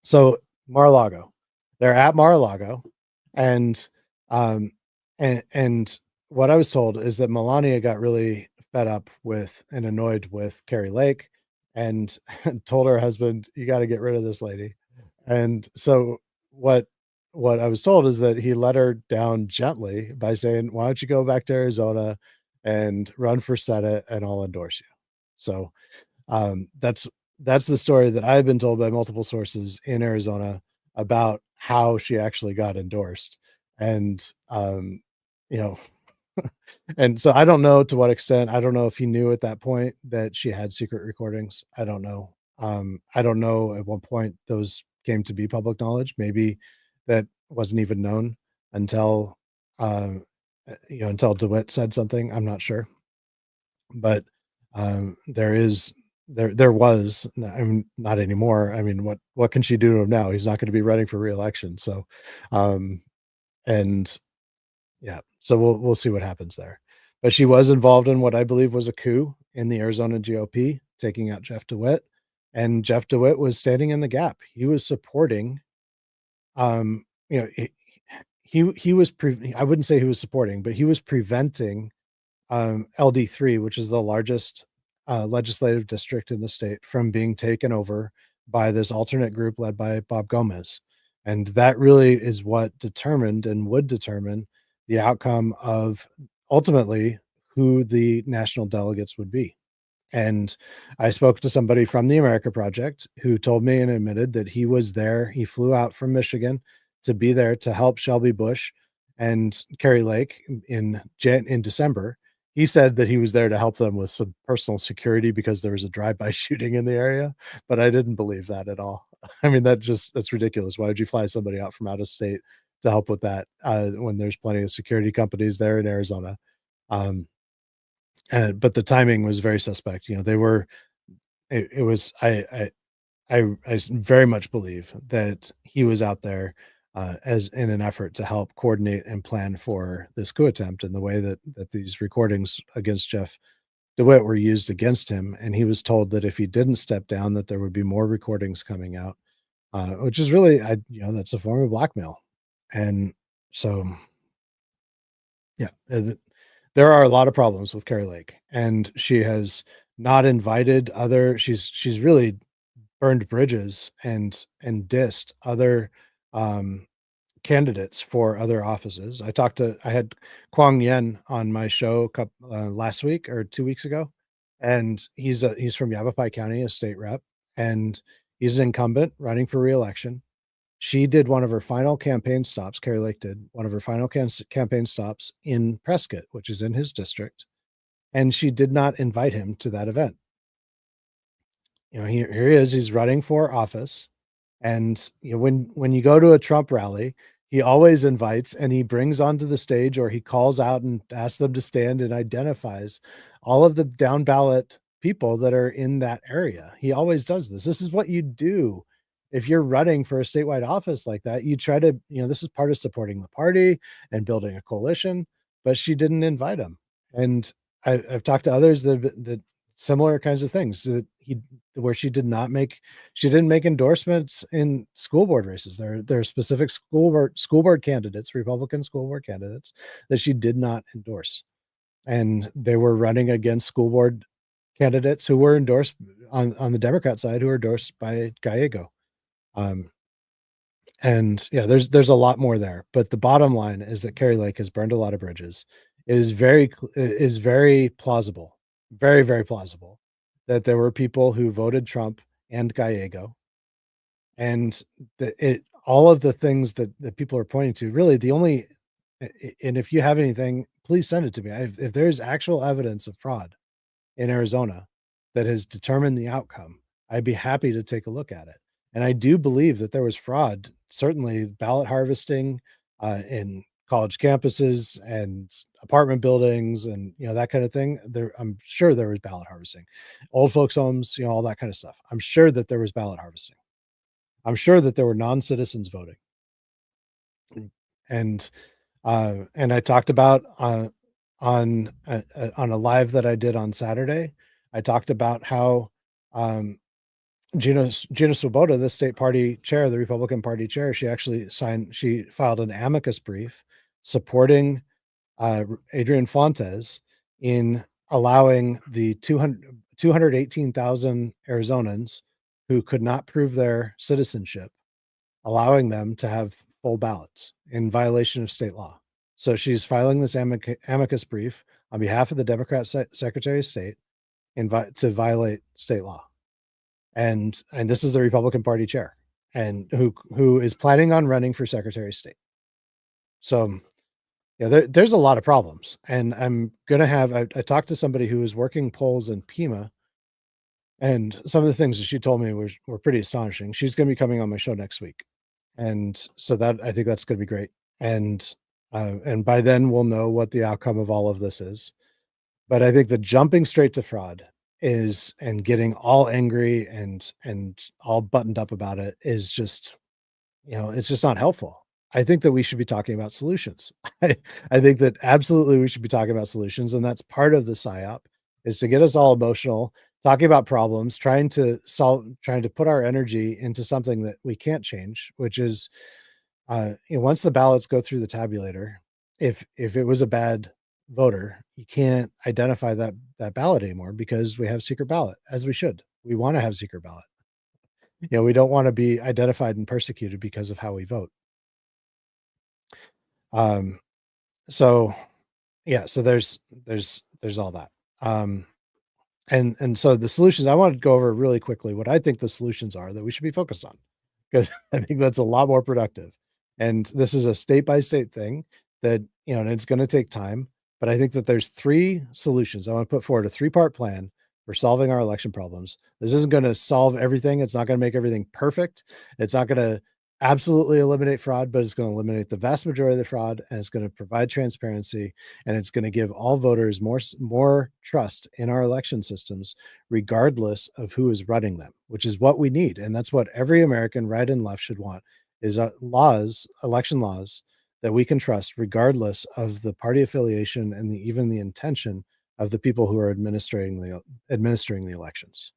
So Mar-a-Lago, they're at Mar-a-Lago, and um, and what I was told is that Melania got really fed up with and annoyed with Carrie Lake, and told her husband, "You got to get rid of this lady." And so what what I was told is that he let her down gently by saying, "Why don't you go back to Arizona and run for Senate, and I'll endorse you." So that's the story that I've been told by multiple sources in Arizona about how she actually got endorsed. And you know, and so I don't know to what extent. I don't know if he knew at that point that she had secret recordings. I don't know. I don't know at what point those came to be public knowledge. Maybe that wasn't even known until, until DeWitt said something. I'm not sure, but there is there was, I mean, not anymore. I mean, what can she do to him now? He's not going to be running for reelection. So, um, and yeah, so we'll see what happens there. But she was involved in what I believe was a coup in the Arizona GOP, taking out Jeff DeWitt, and Jeff DeWitt was standing in the gap. He was supporting, you know, he was I wouldn't say he was supporting, but he was preventing LD3, which is the largest legislative district in the state, from being taken over by this alternate group led by Bob Gomez. And that really is what determined and would determine the outcome of ultimately who the national delegates would be. And I spoke to somebody from the America Project who told me and admitted that he was there. He flew out from Michigan to be there to help Shelby Bush and Kerry Lake in December. He said that he was there to help them with some personal security because there was a drive-by shooting in the area, but I didn't believe that at all. I mean, that's ridiculous. Why would you fly somebody out from out of state to help with that when there's plenty of security companies there in Arizona? Um, but the timing was very suspect. You know, they were it was I very much believe that he was out there as in an effort to help coordinate and plan for this coup attempt, and the way that these recordings against Jeff DeWitt were used against him. And he was told that if he didn't step down, that there would be more recordings coming out, which is really, that's a form of blackmail. And so, yeah, there are a lot of problems with Carrie Lake, and she has not invited other. She's really burned bridges and dissed other um, candidates for other offices. I had Kwang Yen on my show last week or 2 weeks ago, and he's from Yavapai County, a state rep, and he's an incumbent running for reelection. She did one of her final campaign stops. Carrie Lake did one of her final campaign stops in Prescott, which is in his district, and she did not invite him to that event. You know, here he is, he's running for office. And when you go to a Trump rally, he always invites and he brings onto the stage, or he calls out and asks them to stand and identifies all of the down ballot people that are in that area. He always does this. This is what you do if you're running for a statewide office like that. You try to, this is part of supporting the party and building a coalition. But she didn't invite him. And I've talked to others that similar kinds of things that where she didn't make endorsements in school board races. There are specific school board candidates, Republican school board candidates, that she did not endorse, and they were running against school board candidates who were endorsed on the Democrat side, who were endorsed by Gallego. Um, and yeah, there's a lot more there, but the bottom line is that Carrie Lake has burned a lot of bridges. It is very plausible, very, very plausible, that there were people who voted Trump and Gallego, and all of the things that people are pointing to, really the only, and if you have anything, please send it to me. If there's actual evidence of fraud in Arizona that has determined the outcome, I'd be happy to take a look at it. And I do believe that there was fraud, certainly ballot harvesting in college campuses and apartment buildings and that kind of thing. I'm sure there was ballot harvesting, old folks' homes, all that kind of stuff. I'm sure that there was ballot harvesting. I'm sure that there were non-citizens voting. And I talked about on a live that I did on Saturday, I talked about how Gina Swoboda, the state party chair, the Republican Party chair, she filed an amicus brief supporting Adrian Fontes in allowing the 218,000 Arizonans who could not prove their citizenship, allowing them to have full ballots in violation of state law. So she's filing this amicus brief on behalf of the Democrat Secretary of State to violate state law. And this is the Republican Party chair, and who is planning on running for Secretary of State. So there's a lot of problems, and I'm gonna have I talked to somebody who was working polls in Pima And some of the things that she told me were pretty astonishing. She's going to be coming on my show next week, and so that I think that's going to be great. And by then we'll know what the outcome of all of this is. But I think the jumping straight to fraud is and getting all angry and all buttoned up about it is just, it's just not helpful. I think that we should be talking about solutions. I, I think that absolutely we should be talking about solutions. And that's part of the PSYOP is to get us all emotional, talking about problems, trying to put our energy into something that we can't change, which is once the ballots go through the tabulator, if it was a bad voter, you can't identify that ballot anymore because we have secret ballot, as we should. We want to have secret ballot. We don't want to be identified and persecuted because of how we vote. Um, so yeah, so there's all that. And so the solutions I wanted to go over really quickly what I think the solutions are that we should be focused on because I think that's a lot more productive. And this is a state by state thing that, and it's going to take time, but I think that there's three solutions. I want to put forward a three-part plan for solving our election problems. This isn't going to solve everything. It's not going to make everything perfect. It's not going to absolutely eliminate fraud, but it's going to eliminate the vast majority of the fraud and it's going to provide transparency and it's going to give all voters more trust in our election systems regardless of who is running them, which is what we need. And that's what every American, right and left, should want is election laws that we can trust regardless of the party affiliation and even the intention of the people who are administering the elections.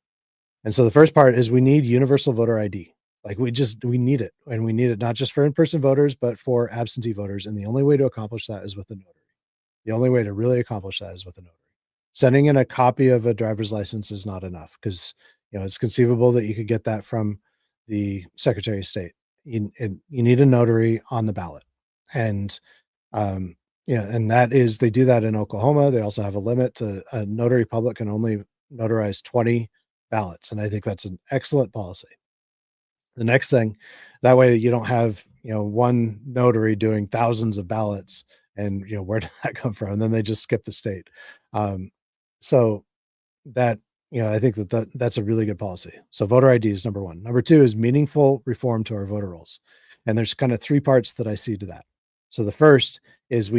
And so the first part is we need universal voter ID. Like we need it. And we need it not just for in-person voters, but for absentee voters. And the only way to accomplish that is with a notary. The only way to really accomplish that is with a notary. Sending in a copy of a driver's license is not enough because it's conceivable that you could get that from the Secretary of State. You need a notary on the ballot, and and that is they do that in Oklahoma. They also have a limit to a notary public can only notarize 20 ballots, and I think that's an excellent policy. The next thing, that way you don't have one notary doing thousands of ballots, and where did that come from? And then they just skip the state. So that I think that's a really good policy. So voter ID is number one. Number two is meaningful reform to our voter rolls, and there's kind of three parts that I see to that. So the first is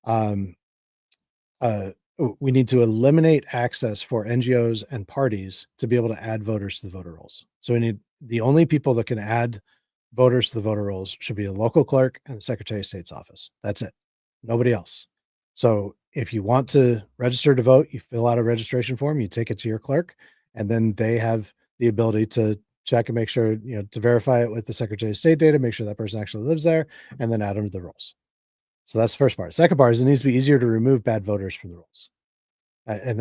um, uh, we need to eliminate access for NGOs and parties to be able to add voters to the voter rolls. So we need the only people that can add voters to the voter rolls should be a local clerk and the Secretary of State's office. That's it. Nobody else. So if you want to register to vote, you fill out a registration form, you take it to your clerk, and then they have the ability to check and make sure, to verify it with the Secretary of State data, make sure that person actually lives there, and then add them to the rolls. So that's the first part. Second part is it needs to be easier to remove bad voters from the rolls. And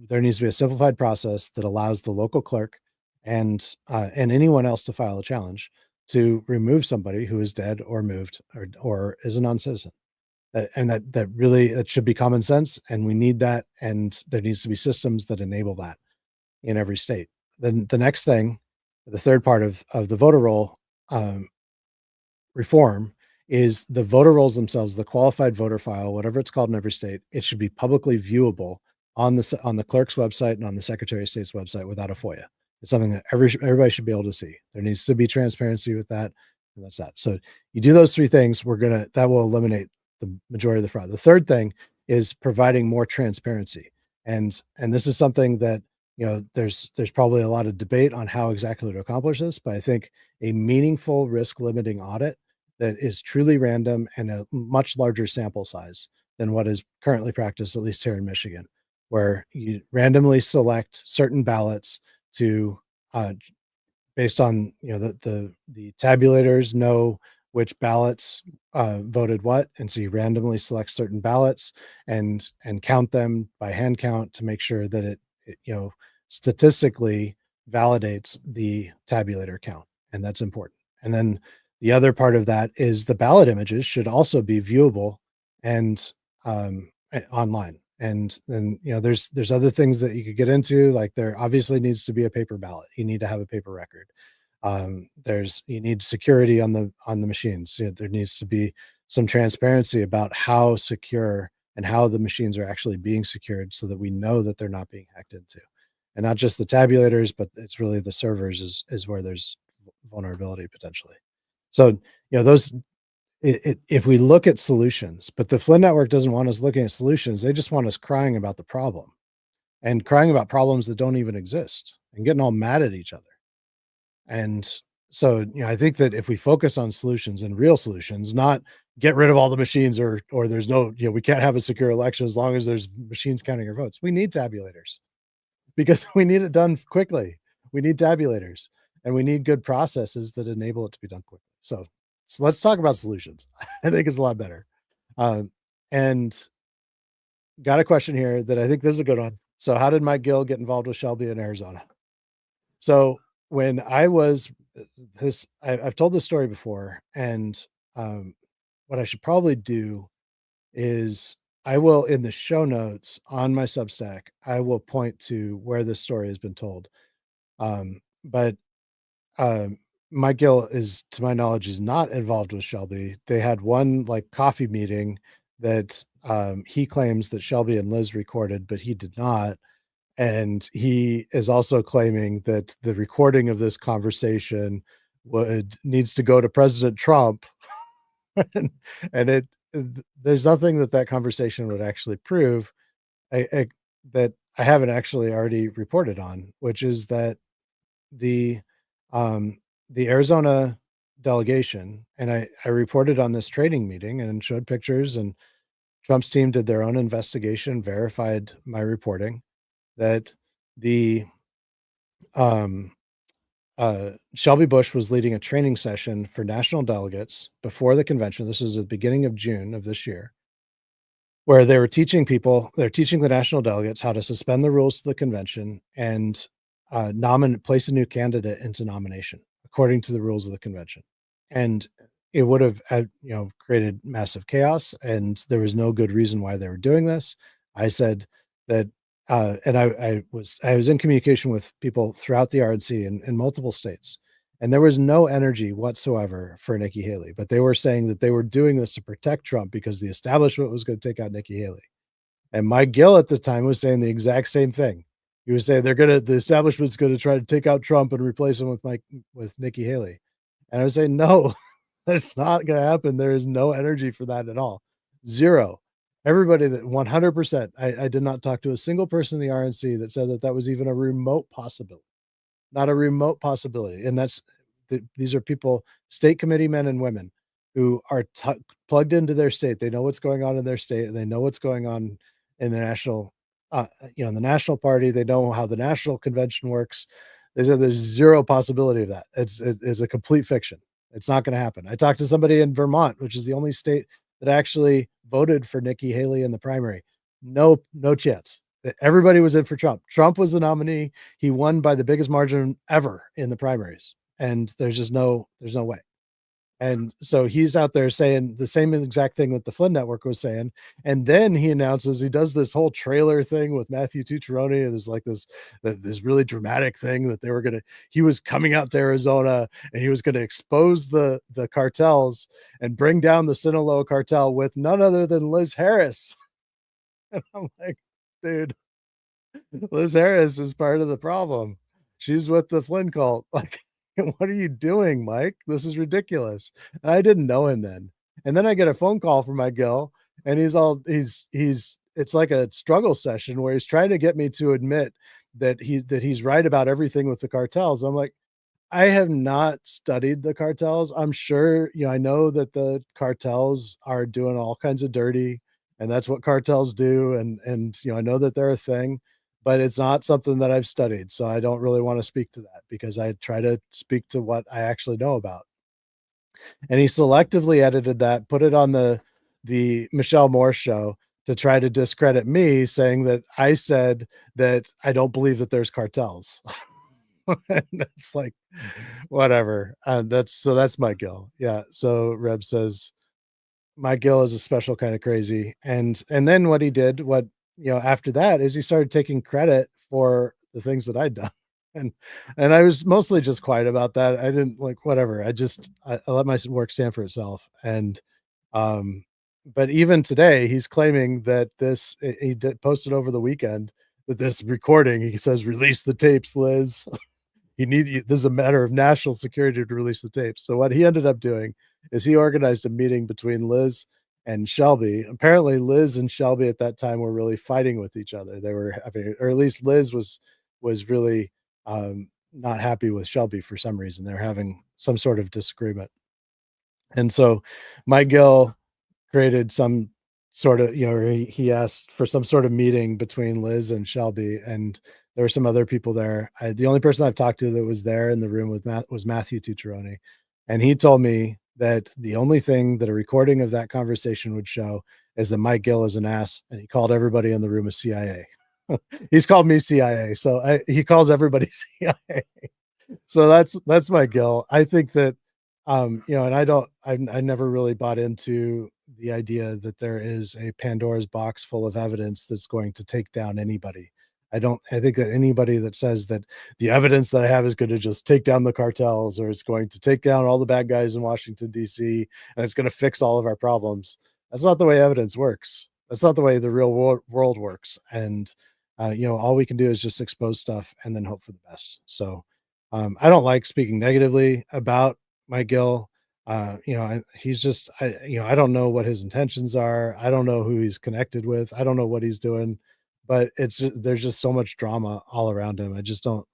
there needs to be a simplified process that allows the local clerk and anyone else to file a challenge to remove somebody who is dead or moved or is a non-citizen. And that should be common sense, and we need that, and there needs to be systems that enable that in every state. Then the next thing, the third part of the voter roll reform is the voter rolls themselves, the qualified voter file, whatever it's called in every state. It should be publicly viewable on the clerk's website and on the Secretary of State's website without a FOIA. It's something that everybody should be able to see. There needs to be transparency with that, and that's that. So you do those three things, that will eliminate the majority of the fraud. The third thing is providing more transparency, and this is something that there's probably a lot of debate on how exactly to accomplish this, but I think a meaningful risk limiting audit that is truly random and a much larger sample size than what is currently practiced, at least here in Michigan, where you randomly select certain ballots to uh, based on the tabulators know which ballots voted what, and so you randomly select certain ballots and count them by hand count to make sure that it statistically validates the tabulator count, and that's important. And then the other part of that is the ballot images should also be viewable and online. And then there's other things that you could get into, like there obviously needs to be a paper ballot. You need to have a paper record. You need security on the machines. There needs to be some transparency about how secure and how the machines are actually being secured so that we know that they're not being hacked into. and not just the tabulators, but it's really the servers is where there's vulnerability potentially. So, those if we look at solutions, but the Flynn Network doesn't want us looking at solutions, they just want us crying about the problem and crying about problems that don't even exist and getting all mad at each other. And so, I think that if we focus on solutions and real solutions, not get rid of all the machines or there's no, we can't have a secure election as long as there's machines counting our votes. We need tabulators because we need it done quickly. We need tabulators and we need good processes that enable it to be done quickly. So let's talk about solutions. I think it's a lot better. Um, and got a question here that I think this is a good one. So how did Mike Gill get involved with Shelby in Arizona? So when I was I've told this story before, and what I should probably do is I will, in the show notes on my Substack, I will point to where this story has been told. But Mike Gill is, to my knowledge, is not involved with Shelby. They had one like coffee meeting that he claims that Shelby and Liz recorded, but he did not. And he is also claiming that the recording of this conversation needs to go to President Trump, and, and there's nothing that conversation would actually prove. That I haven't actually already reported on, which is that the um, the Arizona delegation, and I reported on this training meeting and showed pictures, and Trump's team did their own investigation, verified my reporting that the um, Shelby Bush was leading a training session for national delegates before the convention. This is at the beginning of June of this year, where they're teaching the national delegates how to suspend the rules to the convention and place a new candidate into nomination according to the rules of the convention. And it would have created massive chaos, and there was no good reason why they were doing this. I said that, and I was in communication with people throughout the RNC in multiple states, and there was no energy whatsoever for Nikki Haley. But they were saying that they were doing this to protect Trump because the establishment was going to take out Nikki Haley. And Mike Gill at the time was saying the exact same thing. He was saying the establishment's going to try to take out Trump and replace him with Nikki Haley. And I was saying, no, that's not going to happen. There is no energy for that at all. Zero. Everybody that 100%. I did not talk to a single person in the RNC that said that was even a remote possibility. Not a remote possibility. And these are people, state committee men and women, who are plugged into their state. They know what's going on in their state, and they know what's going on in the national, in the national party. They know how the national convention works. They said there's zero possibility of that. It's a complete fiction. It's not going to happen. I talked to somebody in Vermont, which is the only state that actually voted for Nikki Haley in the primary. No chance. Everybody was in for Trump. Trump was the nominee. He won by the biggest margin ever in the primaries. And there's no way. And so he's out there saying the same exact thing that the Flynn Network was saying. And then he announces, he does this whole trailer thing with Matthew Tucciaroni. And it's like this really dramatic thing that he was coming out to Arizona and he was going to expose the cartels and bring down the Sinaloa cartel with none other than Liz Harris. And I'm like, dude, Liz Harris is part of the problem. She's with the Flynn cult. Like, what are you doing, Mike? This is ridiculous. And I didn't know him then. And then I get a phone call from my Gill, and it's like a struggle session where he's trying to get me to admit that he's right about everything with the cartels. I'm like, I have not studied the cartels. I'm sure, I know that the cartels are doing all kinds of dirty, and that's what cartels do. And I know that they're a thing, but it's not something that I've studied. So I don't really want to speak to that because I try to speak to what I actually know about. And he selectively edited that, put it on the Michelle Moore show to try to discredit me, saying that I said that I don't believe that there's cartels. And it's like, whatever. That's Mike Gill. Yeah. So Reb says Mike Gill is a special kind of crazy. And then what he did, after that, is he started taking credit for the things that I'd done. And I was mostly just quiet about that. I didn't whatever. I let my work stand for itself. And but even today, he's claiming that posted over the weekend that this recording, he says, "Release the tapes, Liz." This is a matter of national security to release the tapes. So what he ended up doing is he organized a meeting between Liz and Shelby. Apparently, Liz and Shelby at that time were really fighting with each other. They were having, or at least Liz was really not happy with Shelby for some reason. They're having some sort of disagreement, and so Mike Gill created some sort of, he asked for some sort of meeting between Liz and Shelby, and there were some other people there. The only person I've talked to that was there in the room with Matt was Matthew Tucciarone, and he told me that the only thing that a recording of that conversation would show is that Mike Gill is an ass, and he called everybody in the room a CIA. He's called me CIA, so he calls everybody CIA. So that's my Gill. I think that, and I never really bought into the idea that there is a Pandora's box full of evidence that's going to take down anybody. I think that anybody that says that the evidence that I have is going to just take down the cartels, or it's going to take down all the bad guys in Washington, D.C., and it's going to fix all of our problems. That's not the way evidence works. That's not the way the real world works. And, all we can do is just expose stuff and then hope for the best. So, I don't like speaking negatively about Mike Gill. He's just, I don't know what his intentions are. I don't know who he's connected with. I don't know what he's doing, but there's just so much drama all around him. I just don't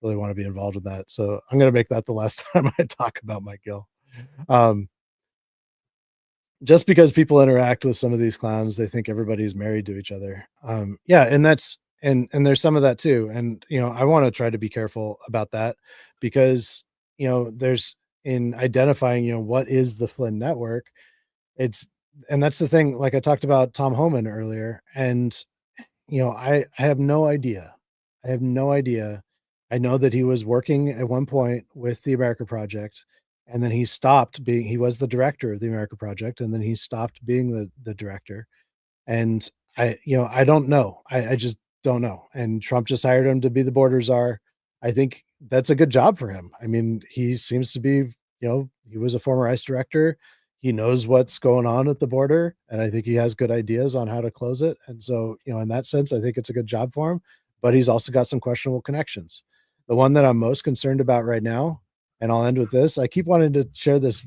really want to be involved with that. So I'm going to make that the last time I talk about Mike Gill. Um, just because people interact with some of these clowns, they think everybody's married to each other. Yeah, and there's some of that too. And I want to try to be careful about that, because there's, in identifying what is the Flynn Network. It's and that's the thing. Like I talked about Tom Homan earlier, and I have no idea. I have no idea. I know that he was working at one point with the America Project, and then he was the director of the America Project, and then he stopped being the director. And I don't know. I just don't know. And Trump just hired him to be the border czar. I think that's a good job for him. I mean, he seems to be, he was a former ICE director. He knows what's going on at the border, and I think he has good ideas on how to close it. And so, in that sense, I think it's a good job for him, but he's also got some questionable connections. The one that I'm most concerned about right now, and I'll end with this. I keep wanting to share this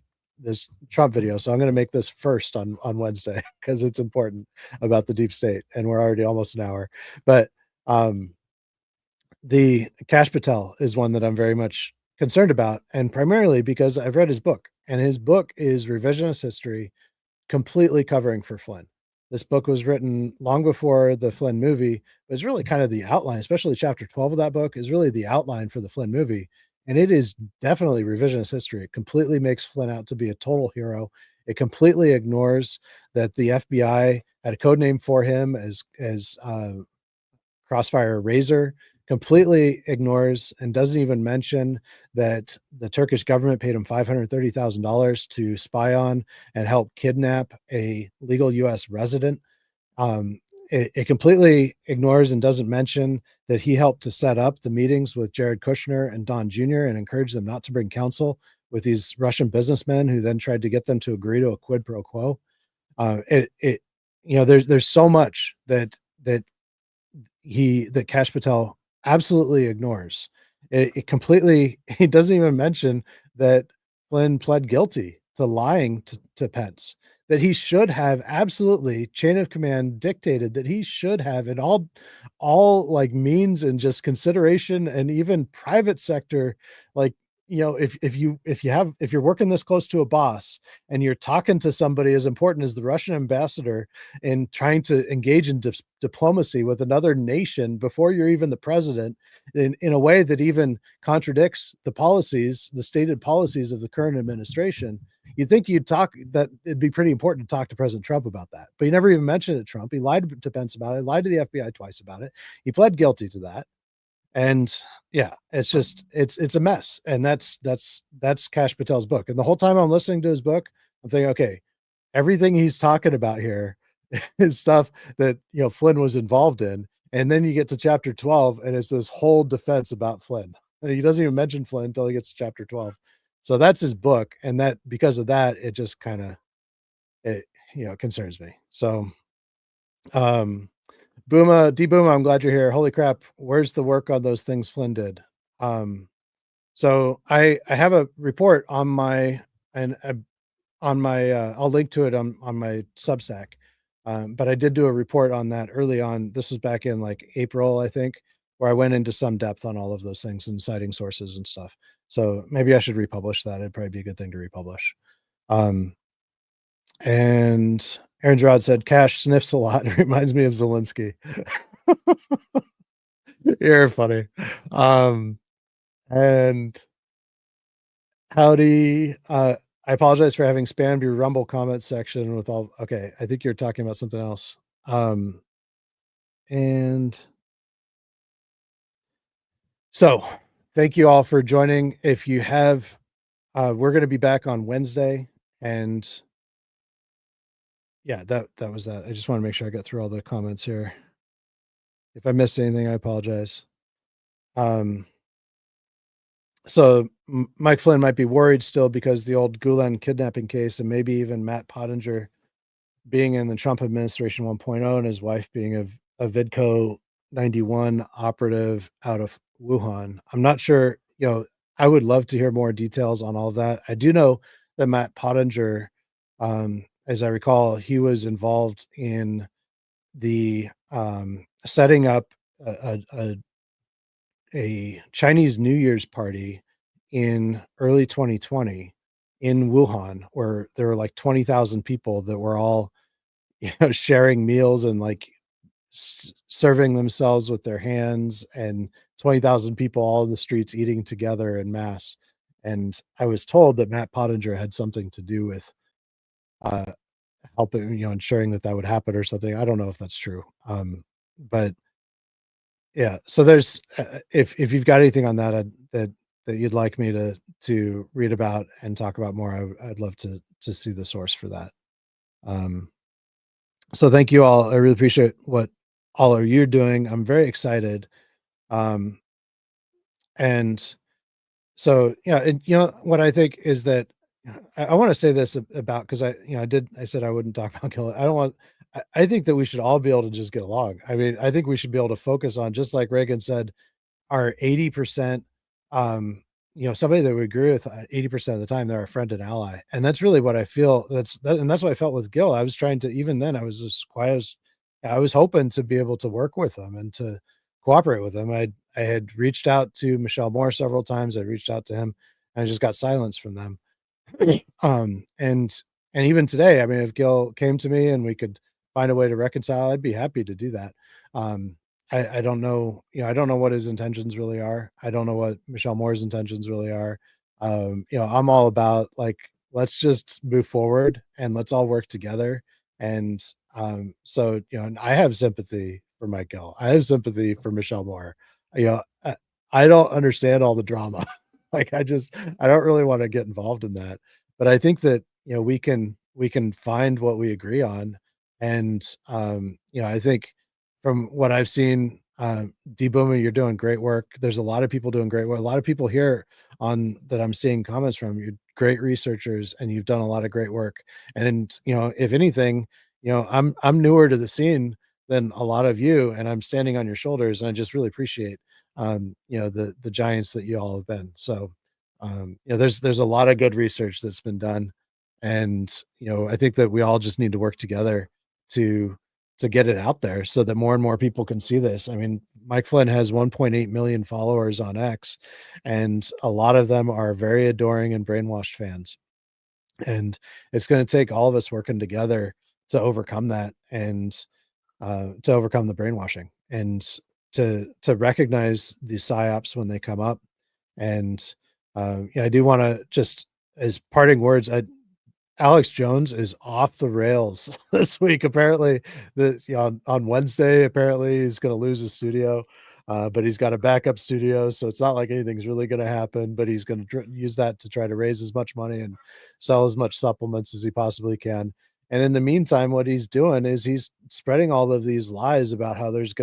Trump video, so I'm going to make this first on Wednesday because it's important about the deep state, and we're already almost an hour. But um, the Kash Patel is one that I'm very much concerned about, and primarily because I've read his book, and his book is revisionist history, completely covering for Flynn. This book was written long before the Flynn movie, but it's really kind of the outline, especially chapter 12 of that book is really the outline for the Flynn movie. And it is definitely revisionist history. It completely makes Flynn out to be a total hero. It completely ignores that the FBI had a code name for him as Crossfire Razor, completely ignores and doesn't even mention that the Turkish government paid him $530,000 to spy on and help kidnap a legal US resident. Um, it completely ignores and doesn't mention that he helped to set up the meetings with Jared Kushner and Don Jr. and encouraged them not to bring counsel with these Russian businessmen who then tried to get them to agree to a quid pro quo. There's so much that Kash Patel absolutely ignores. It completely, he doesn't even mention that Flynn pled guilty to lying to Pence, that he should have absolutely chain of command dictated that he should have, in all like means and just consideration and even private sector, like, if you're working this close to a boss and you're talking to somebody as important as the Russian ambassador and trying to engage in diplomacy with another nation before you're even the president, in a way that even contradicts the stated policies of the current administration, you'd think that it'd be pretty important to talk to President Trump about that. But he never even mentioned it to Trump. He lied to Pence about it, lied to the FBI twice about it. He pled guilty to that. And yeah, it's a mess. And that's Kash Patel's book. And the whole time I'm listening to his book, I'm thinking, okay, everything he's talking about here is stuff that Flynn was involved in. And then you get to chapter 12, and it's this whole defense about Flynn. And he doesn't even mention Flynn until he gets to chapter 12. So that's his book, and that because of that, it just kind of it concerns me. So, um, Booma, I'm glad you're here. Holy crap, where's the work on those things Flynn did? Um, so I have a report on my and on my I'll link to it on my Substack. But I did do a report on that early on. This was back in like April, I think, where I went into some depth on all of those things and citing sources and stuff. So maybe I should republish that. It'd probably be a good thing to republish. Um, and Aaron Gerard said, Cash sniffs a lot. It reminds me of Zelensky. You're funny. Um, and Howdy. I apologize for having spammed your Rumble comment section with all. Okay, I think you're talking about something else. And so thank you all for joining. If you have, we're going to be back on Wednesday, and yeah, that was that. I just want to make sure I got through all the comments here. If I missed anything, I apologize. Um, so Mike Flynn might be worried still because the old Gulen kidnapping case, and maybe even Matt Pottinger being in the Trump administration 1.0 and his wife being a Vidco 91 operative out of Wuhan. I'm not sure, I would love to hear more details on all of that. I do know that Matt Pottinger, as I recall, he was involved in the setting up a Chinese New Year's party in early 2020 in Wuhan, where there were like 20,000 people that were all sharing meals and like serving themselves with their hands, and 20,000 people all in the streets eating together in mass. And I was told that Matt Pottinger had something to do with uh, helping, ensuring that that would happen or something. I don't know if that's true. But yeah, so there's if you've got anything on that that you'd like me to read about and talk about more, I'd love to see the source for that. Um, So thank you all. I really appreciate what all of you're doing. I'm very excited. Um, and so, yeah, and what I think is that I want to say this about, because I said I wouldn't talk about Kill. I don't want, I think that we should all be able to just get along. I mean, I think we should be able to focus on, just like Reagan said, are 80%, somebody that we agree with 80% of the time, they're a friend and ally. And that's really what I feel. And that's what I felt with Gil. I was trying to, even then I was as quiet as I was, hoping to be able to work with them and to cooperate with them. I had reached out to Michelle Moore several times. I reached out to him and I just got silence from them. Um, and and even today, I mean, if Gil came to me and we could find a way to reconcile, I'd be happy to do that. Um, I don't know, I don't know what his intentions really are. I don't know what Michelle Moore's intentions really are. I'm all about like, let's just move forward and let's all work together. And so and I have sympathy for Mike Gill. I have sympathy for Michelle Moore. I don't understand all the drama. Like I don't really want to get involved in that. But I think that we can find what we agree on. And I think from what I've seen, D Boomer, you're doing great work. There's a lot of people doing great work. A lot of people here on that I'm seeing comments from. You're great researchers and you've done a lot of great work. And if anything, I'm newer to the scene than a lot of you, and I'm standing on your shoulders. And I just really appreciate the giants that you all have been. So there's a lot of good research that's been done. And I think that we all just need to work together to get it out there so that more and more people can see this. I mean, Mike Flynn has 1.8 million followers on X, and a lot of them are very adoring and brainwashed fans. And it's going to take all of us working together to overcome that, and to overcome the brainwashing, and to recognize the psyops when they come up. And I do want to just, as parting words, Alex Jones is off the rails this week. Apparently, on Wednesday, apparently he's going to lose his studio, but he's got a backup studio, so it's not like anything's really going to happen. But he's going to use that to try to raise as much money and sell as much supplements as he possibly can. And in the meantime, what he's doing is he's spreading all of these lies about how there's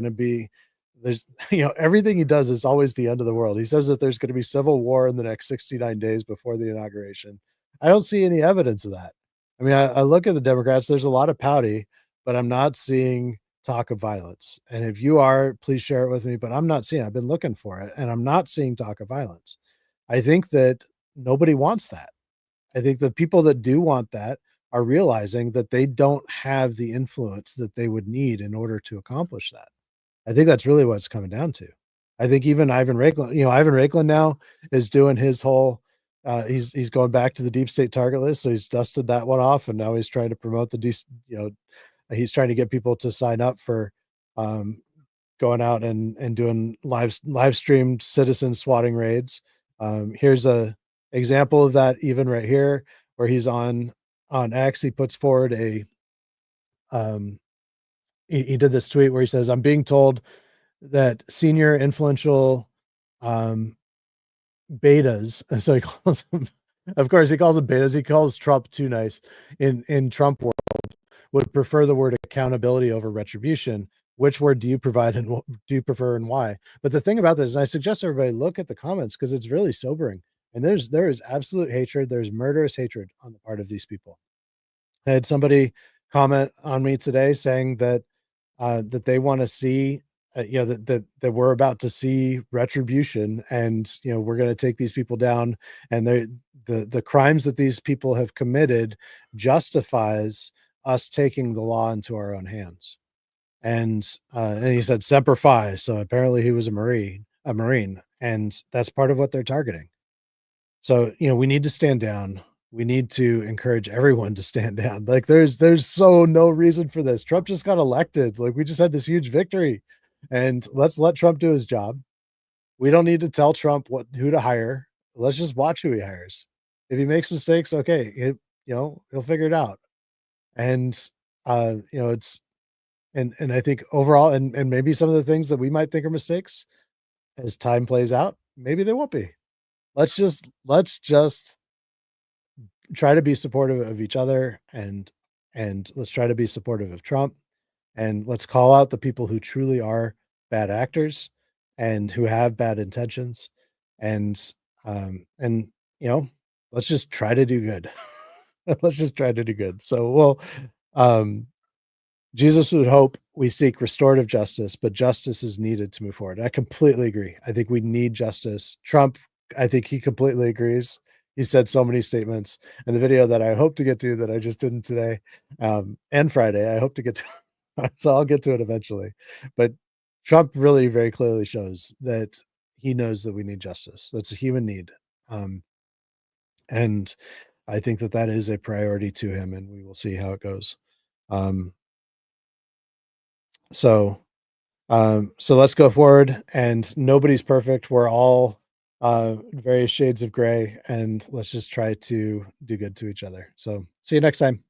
everything he does is always the end of the world. He says that there's going to be civil war in the next 69 days before the inauguration. I don't see any evidence of that. I mean, I look at the Democrats, there's a lot of pouty, but I'm not seeing talk of violence. And if you are, please share it with me. But I'm not seeing, I've been looking for it and I'm not seeing talk of violence. I think that nobody wants that. I think the people that do want that are realizing that they don't have the influence that they would need in order to accomplish that. I think that's really what it's coming down to. I think even Ivan Raiklin, Ivan Raiklin now is doing his whole he's going back to the deep state target list. So he's dusted that one off and now he's trying to promote he's trying to get people to sign up for um, going out and doing live streamed citizen swatting raids. Here's a example of that even right here where he's on X. He puts forward a um, he did this tweet where he says, "I'm being told that senior influential um, betas." So he calls them, of course, he calls them betas. He calls Trump too nice in Trump world. Would prefer the word accountability over retribution. Which word do you provide and do you prefer and why? But the thing about this, and I suggest everybody look at the comments because it's really sobering. And there is absolute hatred. There's murderous hatred on the part of these people. I had somebody comment on me today saying that that they want to see, that we're about to see retribution, and we're going to take these people down, and the crimes that these people have committed justifies us taking the law into our own hands. And he said Semper Fi, so apparently he was a Marine, and that's part of what they're targeting. So, we need to stand down. We need to encourage everyone to stand down. Like there's so no reason for this. Trump just got elected. Like we just had this huge victory. And let's let Trump do his job. We don't need to tell Trump who to hire. Let's just watch who he hires. If he makes mistakes, okay, he'll figure it out. And it's and I think overall, and maybe some of the things that we might think are mistakes, as time plays out, maybe they won't be. Let's just try to be supportive of each other, and let's try to be supportive of Trump, and let's call out the people who truly are bad actors and who have bad intentions, and let's just try to do good. Let's just try to do good. So um Jesus would hope we seek restorative justice, but justice is needed to move forward. I completely agree. I think we need justice. Trump, I think he completely agrees. He said so many statements. And the video that I hope to get to that I just didn't today, and Friday, I hope to get to, so I'll get to it eventually. But Trump really very clearly shows that he knows that we need justice. That's a human need. And I think that that is a priority to him, and we will see how it goes. Um, so so let's go forward, and nobody's perfect. We're all various shades of gray, and let's just try to do good to each other. So see you next time.